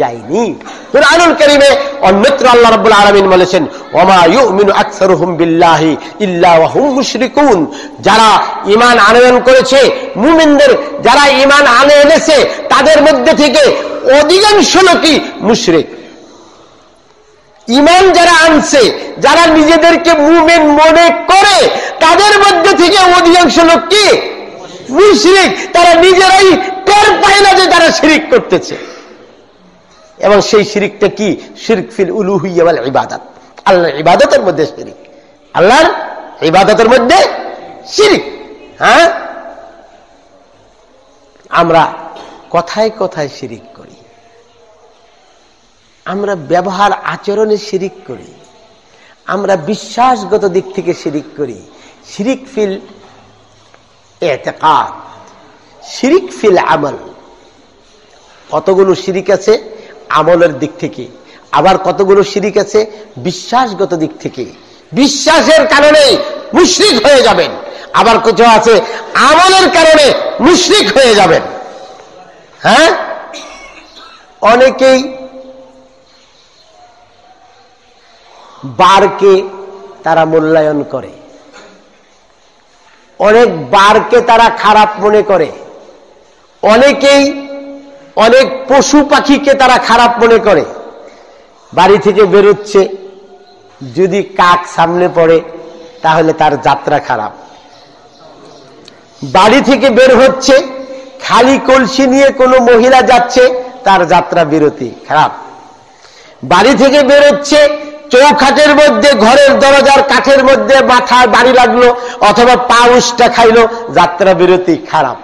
যায়নি। কুরআনুল কারীমে অন্যত্র আল্লাহ রাব্বুল আলামিন বলেছেন, ওয়ামা ইউমিনু আকসারুহুম বিল্লাহি ইল্লা ওয়া হুম মুশরিকুন, যারা ঈমান আনয়ন করেছে, মুমিনদের যারা ঈমান আনে এনেছে তাদের মধ্যে থেকে অধিকাংশ লোকই মুশরিক। ঈমান যারা আনছে, যারা নিজেদেরকে মুমিন মনে করে, তাদের মধ্যে থেকে অধিকাংশ লোক কি? মুশরিক। তারা নিজেরাই টের পায় না যে তারা শিরক করতেছে। এবং সেই শিরকটা কি? শিরক ফিল উলুহিয়্যা ওয়াল ইবাদত, আল্লাহর ইবাদতের মধ্যে শিরক, আল্লাহর ইবাদতের মধ্যে শিরক। হ্যাঁ, আমরা কথায় কথায় শিরক করি, আমরা ব্যবহার আচরণে শিরক করি, আমরা বিশ্বাসগত দিক থেকে শিরক করি। শিরক ফিল ইতিকাদ, শিরক ফিল আমল। কতগুলো শিরক আছে আমলের দিক থেকে, আবার কতগুলো শিরক আছে বিশ্বাসগত দিক থেকে। বিশ্বাসের কারণে মুশরিক হয়ে যাবেন, আবার কিছু আছে আমলের কারণে মুশরিক হয়ে যাবেন। হ্যাঁ, অনেকেই বারকে তারা মূল্যায়ন করে, অনেক বারকে তারা খারাপ মনে করে, অনেকেই অনেক পশু পাখিকে তারা খারাপ মনে করে। বাড়ি থেকে বেরোচ্ছে, যদি কাক সামনে পড়ে তাহলে তার যাত্রা খারাপ। বাড়ি থেকে বের হচ্ছে, খালি কলসি নিয়ে কোনো মহিলা যাচ্ছে, তার যাত্রা বিরতি খারাপ। বাড়ি থেকে বেরোচ্ছে, চৌখাটের মধ্যে ঘরের দরজার কাঠের মধ্যে মাথায় বাড়ি লাগলো অথবা পা উষ্টা খাইলো, যাত্রা বিরতি খারাপ।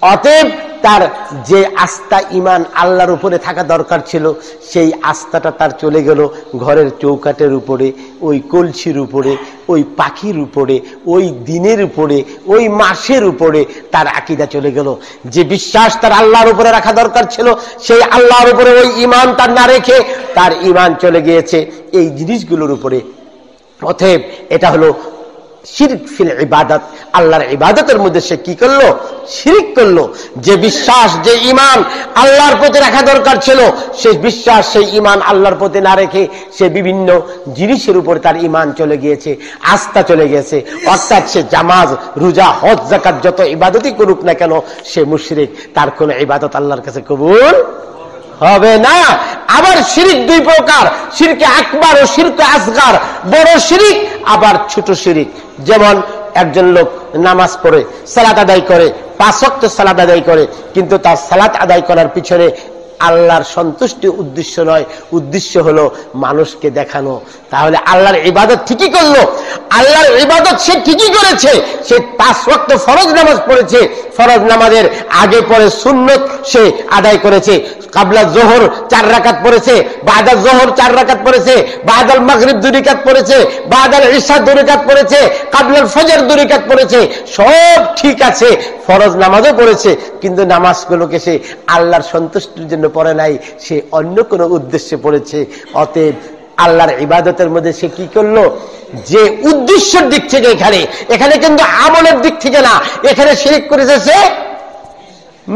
অতএব তার যে আস্থা ইমান আল্লাহর উপরে থাকা দরকার ছিল সেই আস্থাটা তার চলে গেল ঘরের চৌকাটের উপরে, ওই কলসির উপরে, ওই পাখির উপরে, ওই দিনের উপরে, ওই মাসের উপরে তার আকীদা চলে গেল। যে বিশ্বাস তার আল্লাহর উপরে রাখা দরকার ছিল সেই আল্লাহর উপরে ওই ইমান তার না রেখে তার ইমান চলে গিয়েছে এই জিনিসগুলোর উপরে। অতএব এটা হলো শিরক ফিল ইবাদত। আল্লাহর ইবাদতের মধ্যে সে কি করলো? শিরক করলো। যে বিশ্বাস যে ইমান আল্লাহর প্রতি রাখা দরকার ছিল সেই বিশ্বাস সেই ইমান আল্লাহর প্রতি না রেখে সে বিভিন্ন জিনিসের উপর তার ইমান চলে গিয়েছে, আস্থা চলে গেছে। অর্থাৎ সে জামাজ, রোজা, হজ, যাকাত যত ইবাদতই করুক না কেন সে মুশরিক, তার কোন ইবাদত আল্লাহর কাছে কবুল হবে না। আবার শিরক দুই প্রকার, শিরকে আকবার ও শিরকে আসগার। বড় শিরক আবার ছোট শিরক। যেমন একজন লোক নামাজ পড়ে, সালাত আদায় করে, 5 ওয়াক্ত সালাত আদায় করে, কিন্তু তার সালাত আদায় করার পিছনে আল্লাহর সন্তুষ্টি উদ্দেশ্য নয়, উদ্দেশ্য হলো মানুষকে দেখানো। তাহলে আল্লাহর ইবাদত ঠিকই করলো, আল্লাহর ইবাদত সে ঠিকই করেছে। সে 5 ওয়াক্ত ফরজ নামাজ পড়েছে, ফরজ নামাজের আগে পরে সুন্নত সে আদায় করেছে। কাবলা জোহর 4 রাকাত পড়েছে, বাদাল জোহর 4 রাকাত পড়েছে, বাদাল মাগরিব 2 রাকাত পড়েছে, বাদাল ইশা 2 রাকাত পড়েছে, কাবলাল ফজর 2 রাকাত পড়েছে। সব ঠিক আছে, ফরজ নামাজও পড়েছে, কিন্তু নামাজগুলোকে সে আল্লাহর সন্তুষ্টির জন্য পড়ে নাই, সে অন্য কোনো উদ্দেশ্যে পড়েছে। অতএব আল্লাহর ইবাদতের মধ্যে সে কি করলো? যে উদ্দেশ্যের দিক থেকে এখানে কিন্তু আমলের দিক থেকে না, এখানে শিরক করেছে সে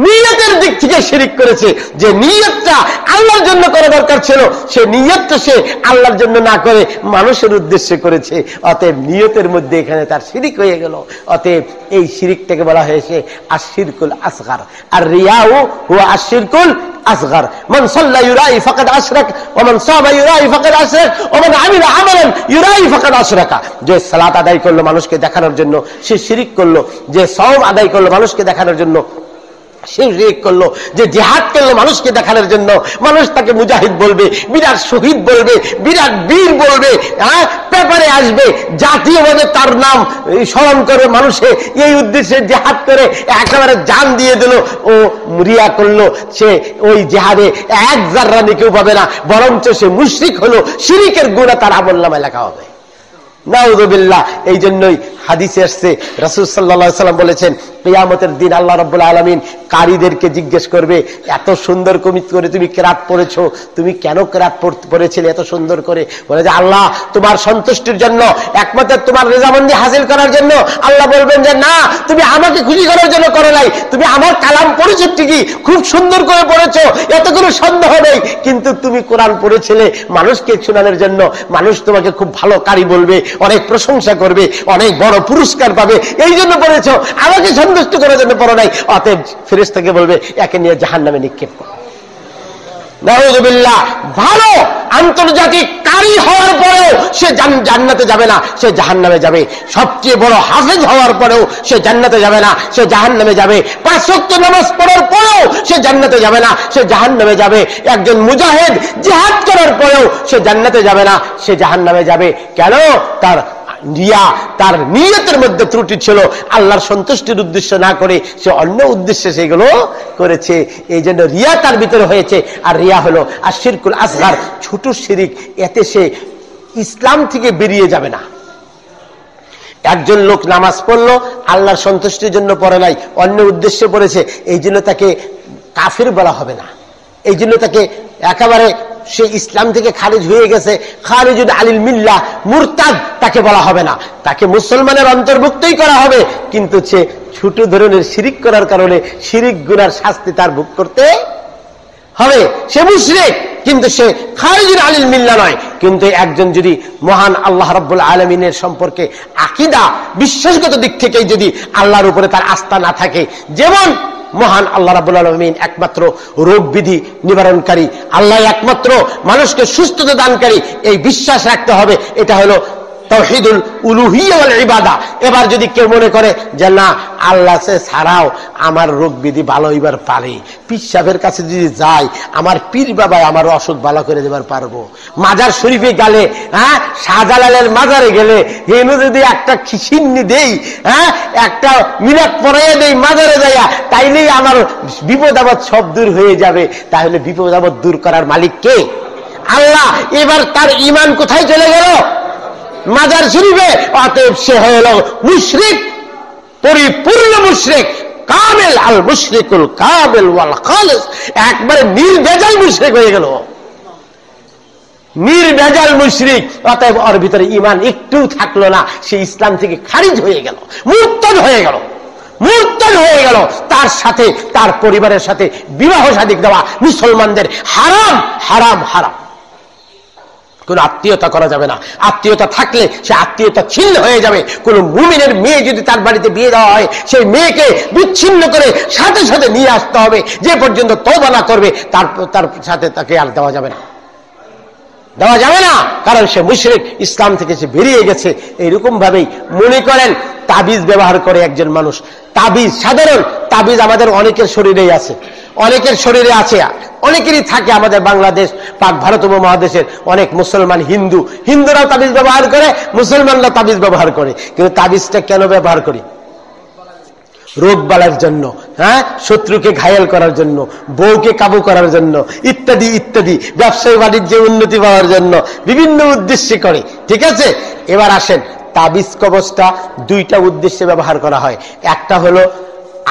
নিয়তের দিক থেকে শিরক করেছে। যে নিয়তটা আল্লাহর জন্য করা দরকার ছিল সে নিয়তটা সে আল্লাহর জন্য না করে মানুষের উদ্দেশ্যে করেছে। অতএব নিয়তের মধ্যে এখানে তার শিরক হয়ে গেল। অতএব এই শিরকটাকে বলা হয়েছে আশিরকুল আসগার। আর রিয়াউ হুয়া আশিরকুল আসগার। মান সাল্লা ইউরাই ফাকাদ আশরাক ওয়া মান সামা ইউরাই ফাকাদ আশরাক ওয়া মান আমিলা আমালান ইউরাই ফাকাদ আশরাকা। যে সালাত আদায় করলো মানুষকে দেখানোর জন্য সে শিরক করলো, যে সওম আদায় করলো মানুষকে দেখানোর জন্য সে শিরক করলো, যে জিহাদ করলো মানুষকে দেখানোর জন্য মানুষ তাকে মুজাহিদ বলবে, বিরাট শহীদ বলবে, বিরাট বীর বলবে, পেপারে আসবে, জাতীয়ভাবে তার নাম স্মরণ করে মানুষে এই উদ্দেশ্যে জিহাদ করে একেবারে জান দিয়ে দিল। ও রিয়া করলো, সে ওই জিহাদে 1 জাররা নেকিও পাবে না, বরঞ্চ সে মুশরিক হলো, শিরকের গুনাহ তার আমলনামায় লেখা হবে। নাউযুবিল্লাহ। এই জন্যই হাদিসে আসছে, রাসূল সাল্লাল্লাহু আলাইহি ওয়াসাল্লাম বলেছেন কিয়ামতের দিন আল্লাহ রাব্বুল আলামিন কারীদেরকে জিজ্ঞেস করবে, এত সুন্দর করে তুমি কিরাত পড়েছো, তুমি কেন কিরাত পড়েছিলে এত সুন্দর করে? বলে যে আল্লাহ তোমার সন্তুষ্টির জন্য, একমাত্র তোমার রেজামন্দি হাসিল করার জন্য। আল্লাহ বলবেন যে না, তুমি আমাকে খুশি করার জন্য করো নাই, তুমি আমার কালাম পড়েছো ঠিকই, খুব সুন্দর করে পড়েছো, এত কোনো সন্দেহ নেই, কিন্তু তুমি কোরআন পড়েছিলে মানুষকে শোনানোর জন্য। মানুষ তোমাকে খুব ভালো কারি বলবে, অনেক প্রশংসা করবে, অনেক বড় পুরস্কার পাবে, এই জন্য পড়েছো, আমাকে সন্তুষ্ট করার জন্য পড়ো নাই। অতএব ফেরেশতাকে বলবে একে নিয়ে জাহান্নামে নিক্ষেপ করো। নাউযুবিল্লাহ। ভালো আন্তর্জাতিক কারি হওয়ার পরেও সে জান্নাতে যাবে না, সে জাহান্নামে যাবে। সবচেয়ে বড় হাফেজ হওয়ার পরেও সে জান্নাতে যাবে না, সে জাহান্নামে যাবে। 5 ওয়াক্ত নামাজ পড়ার পরেও সে জান্নাতে যাবে না, সে জাহান্নামে যাবে। একজন মুজাহিদ জিহাদ করার পরেও সে জান্নাতে যাবে না, সে জাহান্নামে যাবে। কেন? তার রিয়া, তার নিয়তের মধ্যে ত্রুটি ছিল, আল্লাহর সন্তুষ্টির উদ্দেশ্য না করে সে অন্য উদ্দেশ্যে সেগুলো করেছে। এই জন্য রিয়া তার ভিতরে হয়েছে। আর রিয়া হলো আশিরকুল আসগার, ছোট শিরক। এতে সে ইসলাম থেকে বেরিয়ে যাবে না। একজন লোক নামাজ পড়লো, আল্লাহর সন্তুষ্টির জন্য পড়ে নাই, অন্য উদ্দেশ্যে পড়েছে, এই জন্য তাকে কাফির বলা হবে না। এই জন্য তাকে একেবারে সে ইসলাম থেকে খারিজ হয়ে গেছে, খারিজুন আলিল মিল্লাহ, মুরতাদ তাকে বলা হবে না, তাকে মুসলমানের অন্তর্ভুক্তই করা হবে। কিন্তু সে ছোট ধরনের শিরিক করার কারণে শিরিক গুনার শাস্তি তার ভোগ করতে হবে। সে মুশরিক, কিন্তু সে খারিজুন আলিল মিল্লাহ নয়। কিন্তু একজন যদি মহান আল্লাহ রাব্বুল আলামিনের সম্পর্কে আকীদা, বিশ্বাসগত দিক থেকেই যদি আল্লাহর উপরে তার আস্থা না থাকে, যেমন মহান আল্লাহ রাব্বুল আলামিন একমাত্র রোগ বিধি নিবারণকারী, আল্লাহ একমাত্র মানুষকে সুস্থতা দানকারী, এই বিশ্বাস রাখতে হবে। এটা হলো তাওহীদুল উলুহিয়্যা ওয়াল ইবাদা। এবার যদি কেউ মনে করে যে না আল্লাহ ছাড়াও আমার রোগ ব্যাধি ভালো হইবার পারে, পীর সাহেবের কাছে যদি যাই আমার পীর বাবা আমার অসুখ ভালো করে দেবার পারবো, মাজার শরীফে গেলে শাহজালালের মাজারে গেলে হেনু যদি একটা খিসিন্নি দেই, একটা মিলাদ পড়াইয়া দেই মাজারে যাইয়া, তাইলেই আমার বিপদ আপদ সব দূর হয়ে যাবে। তাহলে বিপদ আপদ দূর করার মালিক কে? আল্লাহ। এবার তার ঈমান কোথায় চলে গেল? মাজার শরীফে। অতএব সে হয়ে গেল মুশরিক, পরিপূর্ণ মুশরিক, কামেল আল মুশরিকুল কামেল ওয়াল খালিস, একবারে নির্ভেজাল মুশরিক হয়ে গেল, নির্ভেজাল মুশরিক। অতএব ওর ভিতরে ঈমান একটু থাকলো না, সে ইসলাম থেকে খারিজ হয়ে গেল, মুরতাদ হয়ে গেল, মুরতাদ হয়ে গেল। তার সাথে তার পরিবারের সাথে বিবাহ শাদী দেওয়া মুসলমানদের হারাম, হারাম, হারাম। কোন আত্মীয়তা করা যাবে না, আত্মীয়তা থাকলে সে আত্মীয়তা ছিন্ন হয়ে যাবে। কোন মুমিনের মেয়ে যদি তার বাড়িতে বিয়ে দেওয়া হয়, সেই মেয়েকে বিচ্ছিন্ন করে সাথে সাথে নিয়ে আসতে হবে, যে পর্যন্ত তওবা না করবে তার সাথে তাকে আর দেওয়া যাবে না, দেওয়া যাবে না, কারণ সে মুশরিক, ইসলাম থেকে সে বেরিয়ে গেছে। এইরকম ভাবেই মনে করেন তাবিজ ব্যবহার করে একজন মানুষ। তাবিজ, সাধারণ তাবিজ আমাদের অনেকের শরীরেই আছে, অনেকের শরীরে আছে, অনেকেরই থাকে। আমাদের বাংলাদেশ, পাক ভারত উপমহাদেশের অনেক মুসলমান, হিন্দুরাও তাবিজ ব্যবহার করে, মুসলমানরা তাবিজ ব্যবহার করে। কিন্তু তাবিজটা কেন ব্যবহার করি? রোগ বালার জন্য, শত্রুকে ঘায়েল করার জন্য, বউকে কাবু করার জন্য, ইত্যাদি ইত্যাদি, ব্যবসায়ী বাণিজ্যে উন্নতি পাওয়ার জন্য বিভিন্ন উদ্দেশ্যে করে। ঠিক আছে, এবার আসেন, তাবিজ কবজটা দুইটা উদ্দেশ্যে ব্যবহার করা হয়। একটা হলো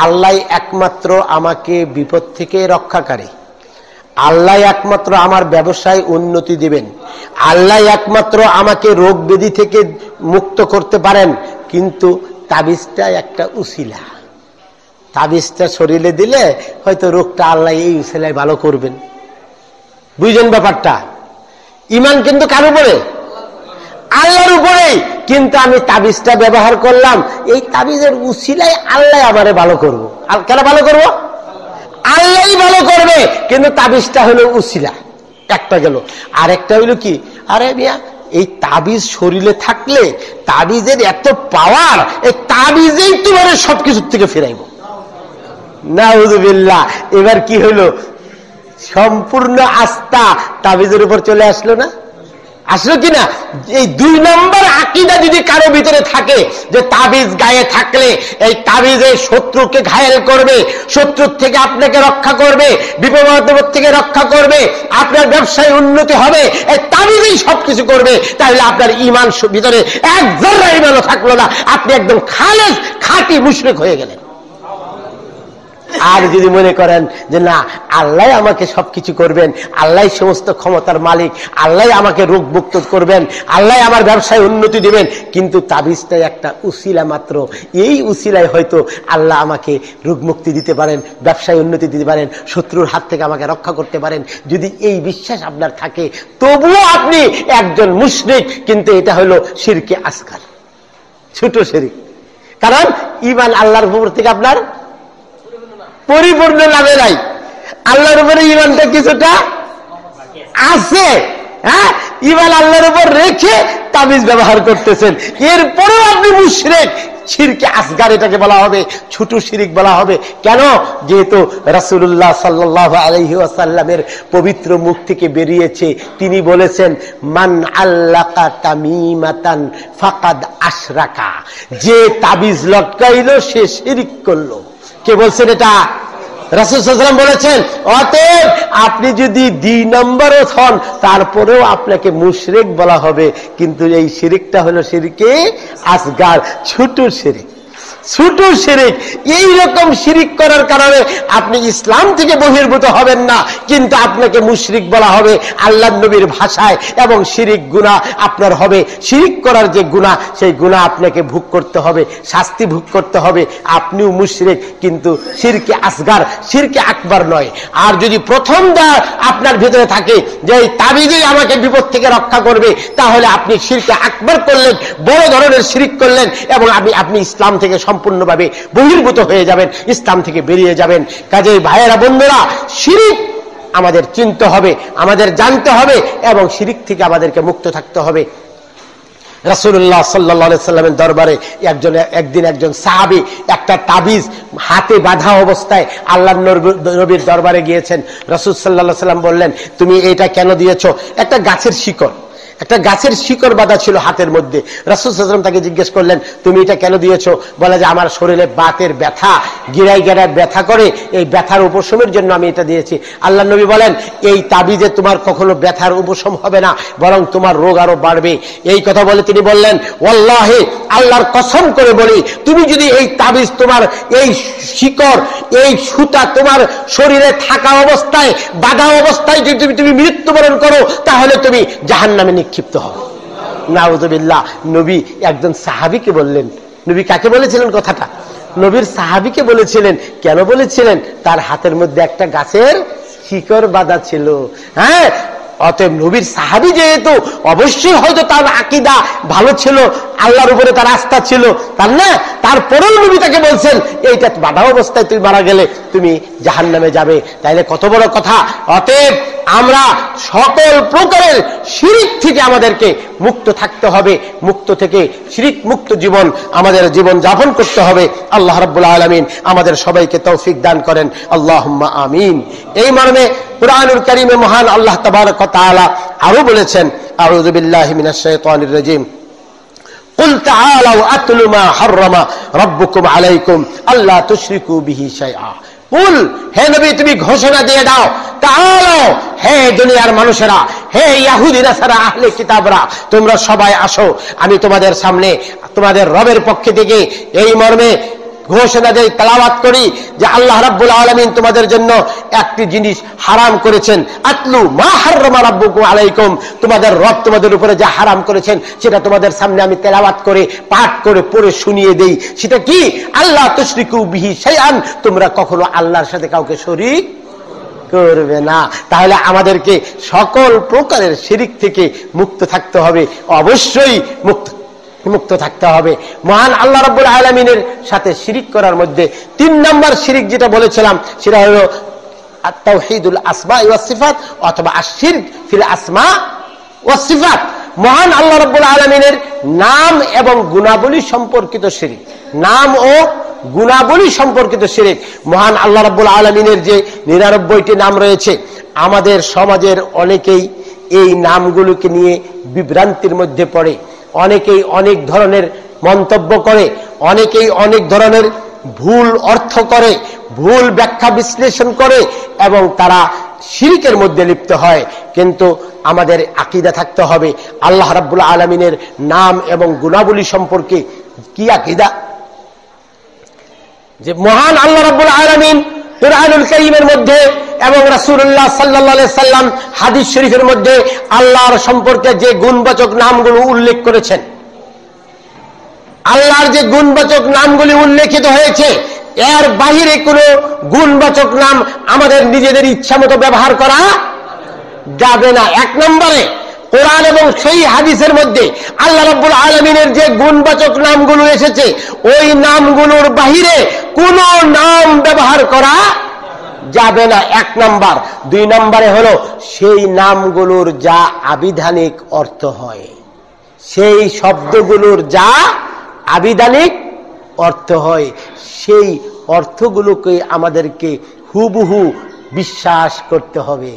আল্লাহ একমাত্র আমাকে বিপদ থেকে রক্ষাকারী, আল্লাহ একমাত্র আমার ব্যবসায় উন্নতি দিবেন, আল্লাহ একমাত্র আমাকে রোগ ব্যাধি থেকে মুক্ত করতে পারেন। কিন্তু তাবিজটা একটা উসিলা, তাবিজটা শরীরে দিলে হয়তো রোগটা আল্লাহ এই উসিলায় ভালো করবেন। বুঝলেন ব্যাপারটা? ঈমান কিন্তু কার উপরে? আল্লাহর উপরে। কিন্তু আমি তাবিজটা ব্যবহার করলাম, এই তাবিজের উসিলায় আল্লাহ আমারে ভালো করবো। কেন ভালো করব? আল্লাহই ভালো করবে, কিন্তু তাবিজটা হলো উসিলা। একটা গেল। আর একটা হইল কি, আরে মিয়া এই তাবিজ শরীরে থাকলে তাবিজের এত পাওয়ার, এই তাবিজেই তোমার সবকিছু থেকে ফেরাইব। নাউযুবিল্লাহ। এবার কি হইল? সম্পূর্ণ আস্থা তাবিজের উপর চলে আসলো না? আসলো কিনা? এই 2 নম্বর আকীদা যদি কারো ভিতরে থাকে যে তাবিজ গায়ে থাকলে এই তাবিজে শত্রুকে ঘায়েল করবে, শত্রুর থেকে আপনাকে রক্ষা করবে, বিপদ থেকে রক্ষা করবে, আপনার ব্যবসায় উন্নতি হবে, এই তাবিজেই সবকিছু করবে, তাহলে আপনার ঈমান ভিতরে এক যারা ঈমানও থাকলো না, আপনি একদম খালেস খাঁটি মুশরিক হয়ে গেলেন। আর যদি মনে করেন যে না আল্লাহ আমাকে সবকিছু করবেন, আল্লাহ সমস্ত ক্ষমতার মালিক, আল্লাহ আমাকে রোগ মুক্ত করবেন, আল্লাহ আমার ব্যবসায় উন্নতি দিবেন, কিন্তু তাবিজটাই একটা উসিলা মাত্র, এই উসিলায় হয়তো আল্লাহ আমাকে রোগ মুক্তি দিতে পারেন, ব্যবসায় উন্নতি দিতে পারেন, শত্রুর হাত থেকে আমাকে রক্ষা করতে পারেন। যদি এই বিশ্বাস আপনার থাকে তবুও আপনি একজন মুশরিক, কিন্তু এটা হলো শিরকে আসগার, ছোট শিরক। কারণ ঈমান আল্লাহর উপর থেকে আপনার পরিপূর্ণ লাভে নাই, আল্লাহর উপরে ঈমানটা কিছুটা আছে। ঈমান আল্লাহর উপর রেখে তাবিজ ব্যবহার করতেছেন, এরপরেও আপনি মুশরিক। শিরকে আসগার এটাকে বলা হবে, ছোট শিরিক বলা হবে। কেন? যেহেতু রাসূলুল্লাহ সাল্লাল্লাহু আলাইহি ওয়াসাল্লামের পবিত্র মুখ থেকে বেরিয়েছে, তিনি বলেছেন মান আল্লাকা তামিমাতান ফাকাদ আশরাকা, যে তাবিজ লটকাইলো সে শিরিক করলো। কে বলছেন এটা? রাসূল সাল্লাল্লাহু আলাইহি ওয়াসাল্লাম বলেছেন। অতএব আপনি যদি 2 নম্বরও হন তারপরেও আপনাকে মুশরিক বলা হবে, কিন্তু এই শিরিকটা হলো শিরকে আসগার, ছোট শিরিক, ছোট শিরিক। এইরকম শিরিক করার কারণে আপনি ইসলাম থেকে বহির্ভূত হবেন না, কিন্তু আপনাকে মুশরিক বলা হবে আল্লাহর নবীর ভাষায়, এবং শিরিক গুনাহ আপনার হবে। শিরিক করার যে গুনাহ, সেই গুনাহ আপনাকে ভোগ করতে হবে, শাস্তি ভোগ করতে হবে। আপনিও মুশরিক, কিন্তু শিরকে আসগার, শিরকে আকবার নয়। আর যদি প্রথম আপনার ভিতরে থাকে যে এই তাবিজই আমাকে বিপদ থেকে রক্ষা করবে, তাহলে আপনি শিরকে আকবার করলেন, বড় ধরনের শিরিক করলেন, এবং আপনি ইসলাম থেকে সম্পূর্ণভাবে বহির্ভূত হয়ে যাবেন, ইসলাম থেকে বেরিয়ে যাবেন। কাজেই ভাইয়েরা বন্ধুরা, শিরিক আমাদের চিনতে হবে, আমাদের জানতে হবে, এবং শিরিক থেকে আমাদেরকে মুক্ত থাকতে হবে। রাসূলুল্লাহ সাল্লাল্লাহু আলাইহি সাল্লামের দরবারে একদিন একজন সাহাবী একটা তাবিজ হাতে বাঁধা অবস্থায় আল্লাহর নবীর দরবারে গিয়েছেন। রাসূল সাল্লাল্লাহু আলাইহি সাল্লাম বললেন, তুমি এটা কেন দিয়েছো? একটা গাছের শিকড় বাঁধা ছিল হাতের মধ্যে। রাসূল সাল্লাল্লাহু আলাইহি ওয়াসাল্লাম তাকে জিজ্ঞেস করলেন, তুমি এটা কেন দিয়েছো? বলে যে আমার শরীরে বাতের ব্যথা, গিরায় ব্যথা করে, এই ব্যথার উপশমের জন্য আমি এটা দিয়েছি। আল্লাহর নবী বলেন, এই তাবিজে তোমার কখনো ব্যথার উপশম হবে না, বরং তোমার রোগ আরো বাড়বে। এই কথা বলে তিনি বললেন, ওয়াল্লাহি, আল্লাহর কসম করে বলি, তুমি যদি এই তাবিজ, তোমার এই শিকড়, এই সুতা তোমার শরীরে থাকা অবস্থায়, বাঁধা অবস্থায় যদি তুমি মৃত্যুবরণ করো, তাহলে তুমি জাহান্নামে নিক্ষিপ্ত হবে। নাউযুবিল্লাহ। নবী একজন সাহাবীকে বললেন। নবী কাকে বলেছিলেন কথাটা? নবীর সাহাবীকে বলেছিলেন। কেন বলেছিলেন? তার হাতের মধ্যে একটা গাছের শিকড় বাঁধা ছিল। হ্যাঁ, অতএব নবীর সাহাবী যেহেতু, অবশ্যই হয়তো তার আকীদা ভালো ছিল, আল্লাহর উপরে তার আস্থা ছিল, তার না, তারপরেও নবী তাকে বলছেন, এইটা বাঁধা অবস্থায় তুমি মারা গেলে তুমি জাহান্নামে যাবে। তাইলে কত বড় কথা। অতএব আমরা সকল প্রকারের শিরক থেকে আমাদেরকে মুক্ত থাকতে হবে। মুক্ত থেকে, শিরক মুক্ত জীবন আমাদের জীবন যাপন করতে হবে। আল্লাহ রাব্বুল আলামিন আমাদের সবাইকে তৌফিক দান করেন। আল্লাহুম্মা আমিন। এই মর্মে কুরআনুল কারীমে মহান আল্লাহ তাবারক ওয়া তাআলা আরো বলেছেন, আউযু বিল্লাহি মিনাশ শাইতানির রাজীম, কুল তাআলাউ আতলু মা হাররামা রাব্বুকুম আলাইকুম আল্লা তুশরিকু বিহি শাইআ। কুল, হে নবী তুমি ঘোষণা দিয়ে দাও, তাআলাউ, হে দুনিয়ার মানুষেরা, হে ইহুদি নাসারা আহলে কিতাবরা, তোমরা সবাই আসো, আমি তোমাদের সামনে তোমাদের রবের পক্ষ থেকে এই মর্মে ঘোষণা দেই, তেলাওয়াত করি যে আল্লাহ রাব্বুল আলামিন তোমাদের জন্য একটি জিনিস হারাম করেছেন। আতলু মা হাররামা রাব্বুকুম আলাইকুম, তোমাদের রব তোমাদের উপরে যা হারাম করেছেন সেটা তোমাদের সামনে আমি তেলাওয়াত করে, পাঠ করে, পড়ে শুনিয়ে দেই। সেটা কি? আল্লাহ তুশরিকু বিহি শাইআন, তোমরা কখনো আল্লাহর সাথে কাউকে শরীক করবে না। তাহলে আমাদেরকে সকল প্রকারের শিরক থেকে মুক্ত থাকতে হবে, অবশ্যই মুক্ত থাকতে হবে। মহান আল্লাহ রাব্বুল আলামিনের সাথে শিরক করার মধ্যে 3 নম্বর শিরক যেটা বলেছিলাম, সেটা হলো আত-তাওহীদুল আসমা ওয়াস সিফাত, অথবা আশ-শিরক ফিল আসমা ওয়াস সিফাত। মহান আল্লাহ রাব্বুল আলামিনের নাম এবং গুণাবলী সম্পর্কিত শিরক, নাম ও গুণাবলী সম্পর্কিত শিরক। মহান আল্লাহ রাব্বুল আলামিনের যে 99টি নাম রয়েছে, আমাদের সমাজের অনেকেই এই নামগুলোকে নিয়ে বিভ্রান্তির মধ্যে পড়ে, অনেকেই অনেক ধরনের মন্তব্য করে, অনেকেই অনেক ধরনের ভুল অর্থ করে, ভুল ব্যাখ্যা বিশ্লেষণ করে, এবং তারা শিরকের মধ্যে লিপ্ত হয়। কিন্তু আমাদের আকীদা থাকতে হবে আল্লাহ রাব্বুল আলামিনের নাম এবং গুণাবলী সম্পর্কে কি আকীদা, যে মহান আল্লাহ রাব্বুল আলামিন কুরআনুল কারীমের মধ্যে এবং রাসূলুল্লাহ সাল্লাল্লাহু আলাইহি সাল্লাম হাদিস শরীফের মধ্যে আল্লাহর সম্পর্কে যে গুণবাচক নামগুলো উল্লেখ করেছেন, আল্লাহর যে গুণবাচক নামগুলি উল্লেখিত হয়েছে, এর বাহিরে কোনো গুণবাচক নাম আমাদের নিজেদের ইচ্ছা মতো ব্যবহার করা যাবে না। 1 নম্বরে কোরআন এবং সেই হাদিসের মধ্যে আল্লাহ রাব্বুল আলামিনের যে গুণবাচক নামগুলো এসেছে, ওই নামগুলোর বাহিরে কোনো নাম ব্যবহার করা যাবে না, 1 নম্বর। 2 নম্বরে হলো সেই নামগুলোর যা আবিধানিক অর্থ হয়, সেই শব্দগুলোর যা আবিধানিক অর্থ হয়, সেই অর্থগুলোকে আমাদেরকে হুবহু বিশ্বাস করতে হবে।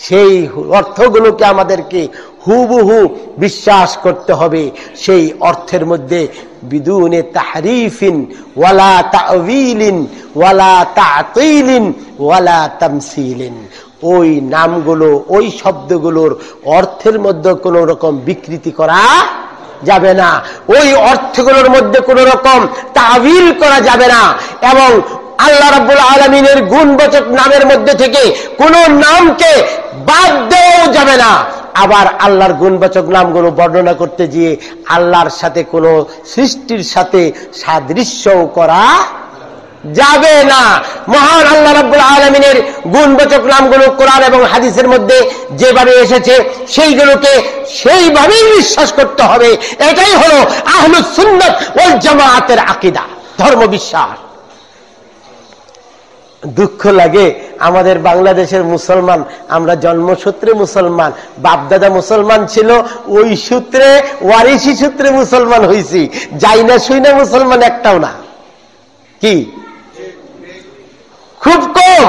সেই অর্থগুলোকে আমাদেরকে হুবহু বিশ্বাস করতে হবে। সেই অর্থের মধ্যে বিদুনে তাহরিফিন ওয়ালা তা'ওয়িলিন ওয়ালা তা'তিলিন ওয়ালা তামসিলিন, ওই নামগুলো, ওই শব্দগুলোর অর্থের মধ্যে কোনো রকম বিকৃতি করা যাবে না, ওই অর্থগুলোর মধ্যে কোনো রকম তা'বিল করা যাবে না, এবং আল্লাহ রাব্বুল আলামিনের গুণবাচক নামের মধ্যে থেকে কোনো নামকে বাদ দেওয়া যাবে না। আবার আল্লাহর গুণবাচক নামগুলো বর্ণনা করতে গিয়ে আল্লাহর সাথে কোনো সৃষ্টির সাথে সাদৃশ্যও করা যাবে না। মহান আল্লাহ রাব্বুল আলামিনের গুণবাচক নামগুলো কোরআন এবং হাদিসের মধ্যে যেভাবে এসেছে সেইগুলোকে সেইভাবেই বিশ্বাস করতে হবে। এটাই হলো আহলুস সুন্নাত ওয়াল জামাআতের আকীদা, ধর্ম বিশ্বাস। দুঃখ লাগে আমাদের বাংলাদেশের মুসলমান, আমরা জন্মসূত্রে মুসলমান, বাপদাদা মুসলমান ছিল, ওই সূত্রে ওয়ারিসি সূত্রে মুসলমান হয়েছি, যাই না শুই না মুসলমান একটাও না। কি খুব কম,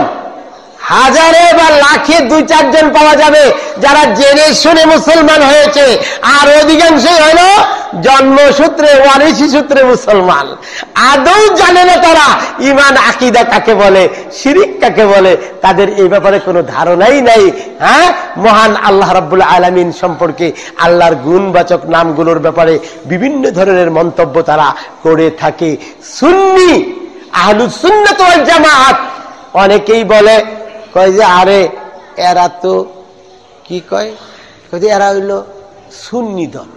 হাজারে বা লাখে 2-4 জন পাওয়া যাবে যারা জেনে শুনে মুসলমান হয়েছে, আর অধিকাংশই হল জন্মসূত্রে ওয়ারিসি সূত্রে মুসলমান। আদৌ জানে না তারা ঈমান আকীদা কাকে বলে, শিরিক কাকে বলে, তাদের এই ব্যাপারে কোনো ধারণাই নাই। হ্যাঁ, মহান আল্লাহ রাব্বুল আলামিন সম্পর্কে, আল্লাহর গুণবাচক নামগুলোর ব্যাপারে বিভিন্ন ধরনের মন্তব্য তারা করে থাকে। সুন্নি আহলুস সুন্নাত ওয়াল জামাআত অনেকেই বলে, কয় যে আরে এরা তো কি কয়, এরা হইল সুন্নি দল,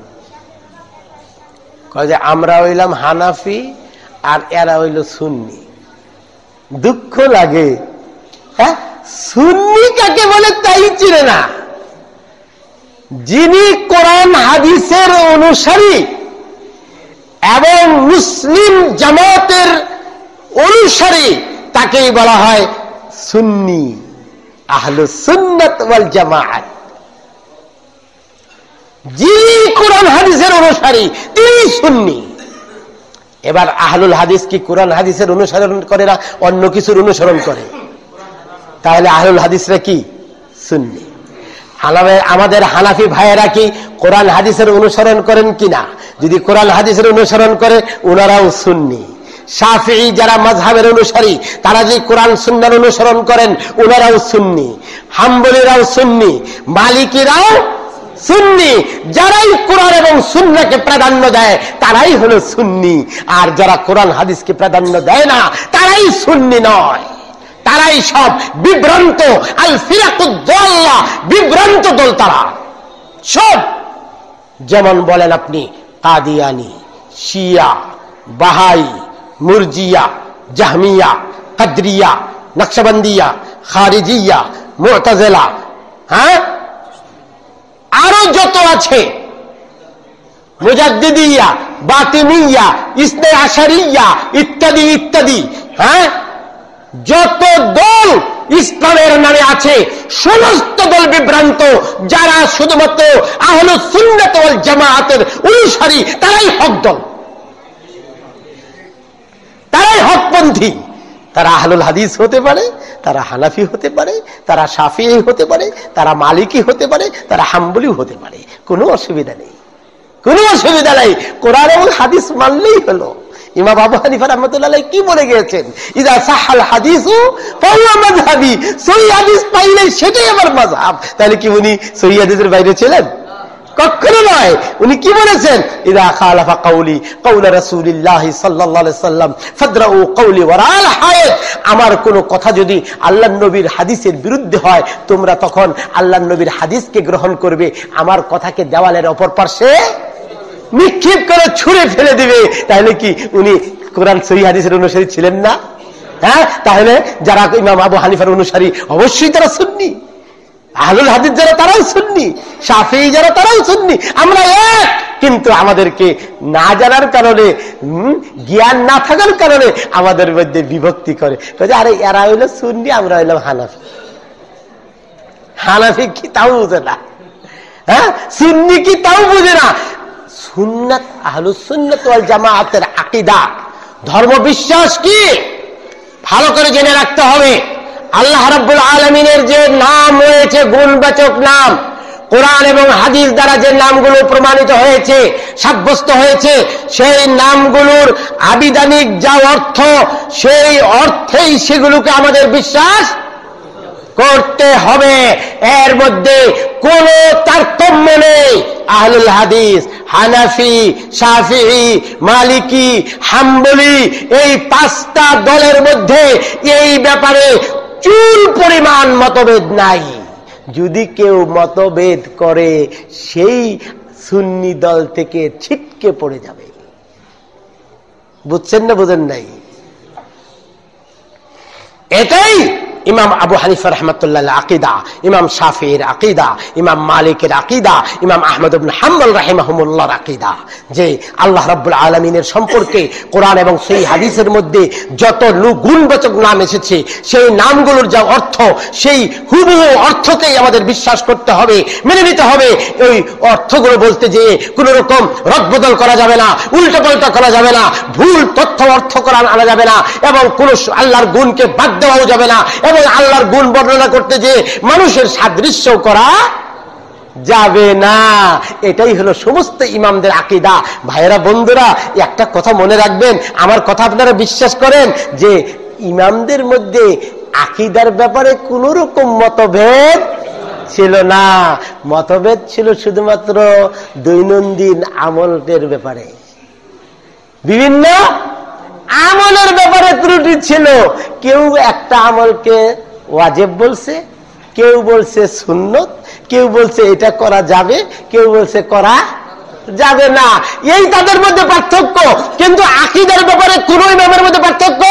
কয় যে আমরা হইলাম হানাফি আর এরা হইল সুন্নি। দুঃখ লাগে, হ্যাঁ, সুন্নি কাকে বলে তাই চিনে না। যিনি কোরআন হাদিসের অনুসারী এবং মুসলিম জামাতের অনুসারী তাকেই বলা হয় সুন্নি, আহলুস সুন্নাত ওয়াল জামাআত। যিনি কোরআন হাদিসের অনুসারী তিনি সুন্নি। এবার আহলুল হাদিস কি কোরআন হাদিসের অনুসরণ করে না অন্য কিছুর অনুসরণ করে? তাহলে আহলুল হাদিসরা কি? সুন্নি। আমাদের হানাফি ভাইয়েরা কি কোরআন হাদিসের অনুসরণ করেন কিনা? যদি কোরআন হাদিসের অনুসরণ করে ওনারাও সুন্নি। শাফিঈ যারা মাযহাবের অনুসারী তারা যে কোরআন সুন্নাহর অনুসরণ করেন ওনারাও সুন্নি। হাম্বলীরাও সুন্নি, মালিকিরাও সুন্নি। যারাই কোরআন এবং সুন্নাহকে প্রাধান্য দেয় তারাই হলো সুন্নি, আর যারা কোরআন হাদিসকে প্রাধান্য দেয় না তারাই সুন্নি নয়, তারাই সব বিভ্রান্ত, আল ফিরাকুদ দাল্লাহ, বিভ্রান্ত দল তারা সব। যেমন বলেন আপনি কাদিয়ানি, শিয়া, বাহাই, মুরজিয়া, জাহমিয়া, কদরিয়া, নকশবন্দিয়া, খারিজিয়া, মুতাজিলা, হ্যাঁ, আরো যত আছে, মুজাদ্দিদিয়া, বাতিনিয়া, ইসনে আশারিয়া ইত্যাদি ইত্যাদি, হ্যাঁ, যত দল ইসলামের নামে আছে সমস্ত দল বিভ্রান্ত। যারা শুধুমাত্র আহলুস সুন্নাত ওয়াল জামাআতের অনুসারী তারাই হক দল, তারাই হকপন্থী। তারা আহলুল হাদিস হতে পারে, তারা হানাফি হতে পারে, তারা শাফিঈ হতে পারে, তারা মালিকি হতে পারে, তারা হাম্বলি হতে পারে, কোনো অসুবিধা নেই, কোনো অসুবিধা নেই। কোরআন এবং হাদিস মানলেই হলো। ইমাম আবু হানিফা রাহমাতুল্লাহ আলাইহি কি বলে গিয়েছেন? ইযা সাহাল হাদিসু ফাহুয়া মাযহাবি, সহিহ হাদিস পাইলে সেটাই আমার মাযহাব। তাহলে কি উনি সহিহ হাদিসের বাইরে ছিলেন? কখনো নয়। উনি কি বলেছেন? ইযা খালাফা কওলি কওলা রাসূলিল্লাহ সাল্লাল্লাহু আলাইহি সাল্লাম ফাদরাউ কওলি ওয়ারাল হায়াত। আমার কোন কথা যদি আল্লাহর নবীর হাদিসের বিরুদ্ধে হয় তোমরা তখন আল্লাহর নবীর হাদিসকে গ্রহণ করবে, আমার কথাকে দেওয়ালের অপর পার্শ্বে নিক্ষেপ করে ছুঁড়ে ফেলে দিবে। তাহলে কি উনি কোরআন সহিহ হাদিসের অনুসারী ছিলেন না? হ্যাঁ, তাহলে যারা ইমাম আবু হানিফার অনুসারী অবশ্যই তারা সুন্নি। আহলুল হাদিস যারা তারাও সুন্নি, শাফিঈ যারা তারাও সুন্নি। আমরা এক, কিন্তু আমাদেরকে না জানার কারণে, জ্ঞান না থাকার কারণে আমাদের মধ্যে বিভক্তি করে। আরে এরা হইল সুন্নি, আমরা হইলাম হানাফি। হানাফি কি তাও বুঝে না, হ্যাঁ, সুন্নি কি তাও বুঝে না। সুন্নাত, আহলুস সুন্নাত ওয়াল জামাআতের আকীদা, ধর্ম বিশ্বাস কি ভালো করে জেনে রাখতে হবে। আল্লাহ রাব্বুল আলামিনের যে নাম রয়েছে, গুণবাচক নাম, কোরআন এবং হাদিস দ্বারা যে নামগুলো প্রমাণিত হয়েছে, সাব্যস্ত হয়েছে, সেই নামগুলোর আবিধানিক যা অর্থ সেই অর্থেই সেগুলোকে আমাদের বিশ্বাস করতে হবে। এর মধ্যে কোন তারতম্য নেই। আহলুল হাদিস, হানাফি, শাফিঈ, মালিকি, হাম্বলি, এই 5টা দলের মধ্যে এই ব্যাপারে চুল পরিমাণ মতভেদ নাই। যদি কেউ মতভেদ করে সেই সুন্নি দল থেকে ছিটকে পড়ে যাবে। বুঝছেন না বুঝেন নাই? এটাই ইমাম আবু হানিফা রাহমাতুল্লাহ আকীদা, ইমাম শাফিঈর আকীদা, ইমাম মালিকের আকীদা, ইমাম আহমদ ইবনে হাম্বল রাহিমাহুমুল্লাহর আকীদা যে আল্লাহ রাব্বুল আলামিনের সম্পর্কে কোরআন এবং সেই হাদিসের মধ্যে যত গুণবাচক নাম এসেছে সেই নামগুলোর যা অর্থ সেই হুবহু অর্থকেই আমাদের বিশ্বাস করতে হবে, মেনে নিতে হবে। ওই অর্থগুলো বলতে যেয়ে কোন রকম রদবদল করা যাবে না, উল্টোপাল্টা করা যাবে না, ভুল তথ্য অর্থ করা আনা যাবে না, এবং কোন আল্লাহর গুণকে বাদ দেওয়াও যাবে না, এবং আল্লাহর গুণ বর্ণনা করতে যে মানুষের সাদৃশ্য করা যাবে না। এটাই হলো সমস্ত ইমামদের আকীদা। ভাইয়েরা, বন্ধুরা, একটা কথা মনে রাখবেন, আমার কথা আপনারা বিশ্বাস করেন যে ইমামদের মধ্যে আকীদার ব্যাপারে কোন রকম মতভেদ ছিল না। মতভেদ ছিল শুধুমাত্র দৈনন্দিন আমলের ব্যাপারে, বিভিন্ন আমলের ব্যাপারে ত্রুটি ছিল। কেউ একটা আমলকে ওয়াজিব বলছে, কেউ বলছে সুন্নত, কেউ বলছে এটা করা যাবে, কেউ বলছে করা যাবে না। এই তাদের মধ্যে পার্থক্য, কিন্তু আকীদার ব্যাপারে কোন ইমামের মধ্যে পার্থক্য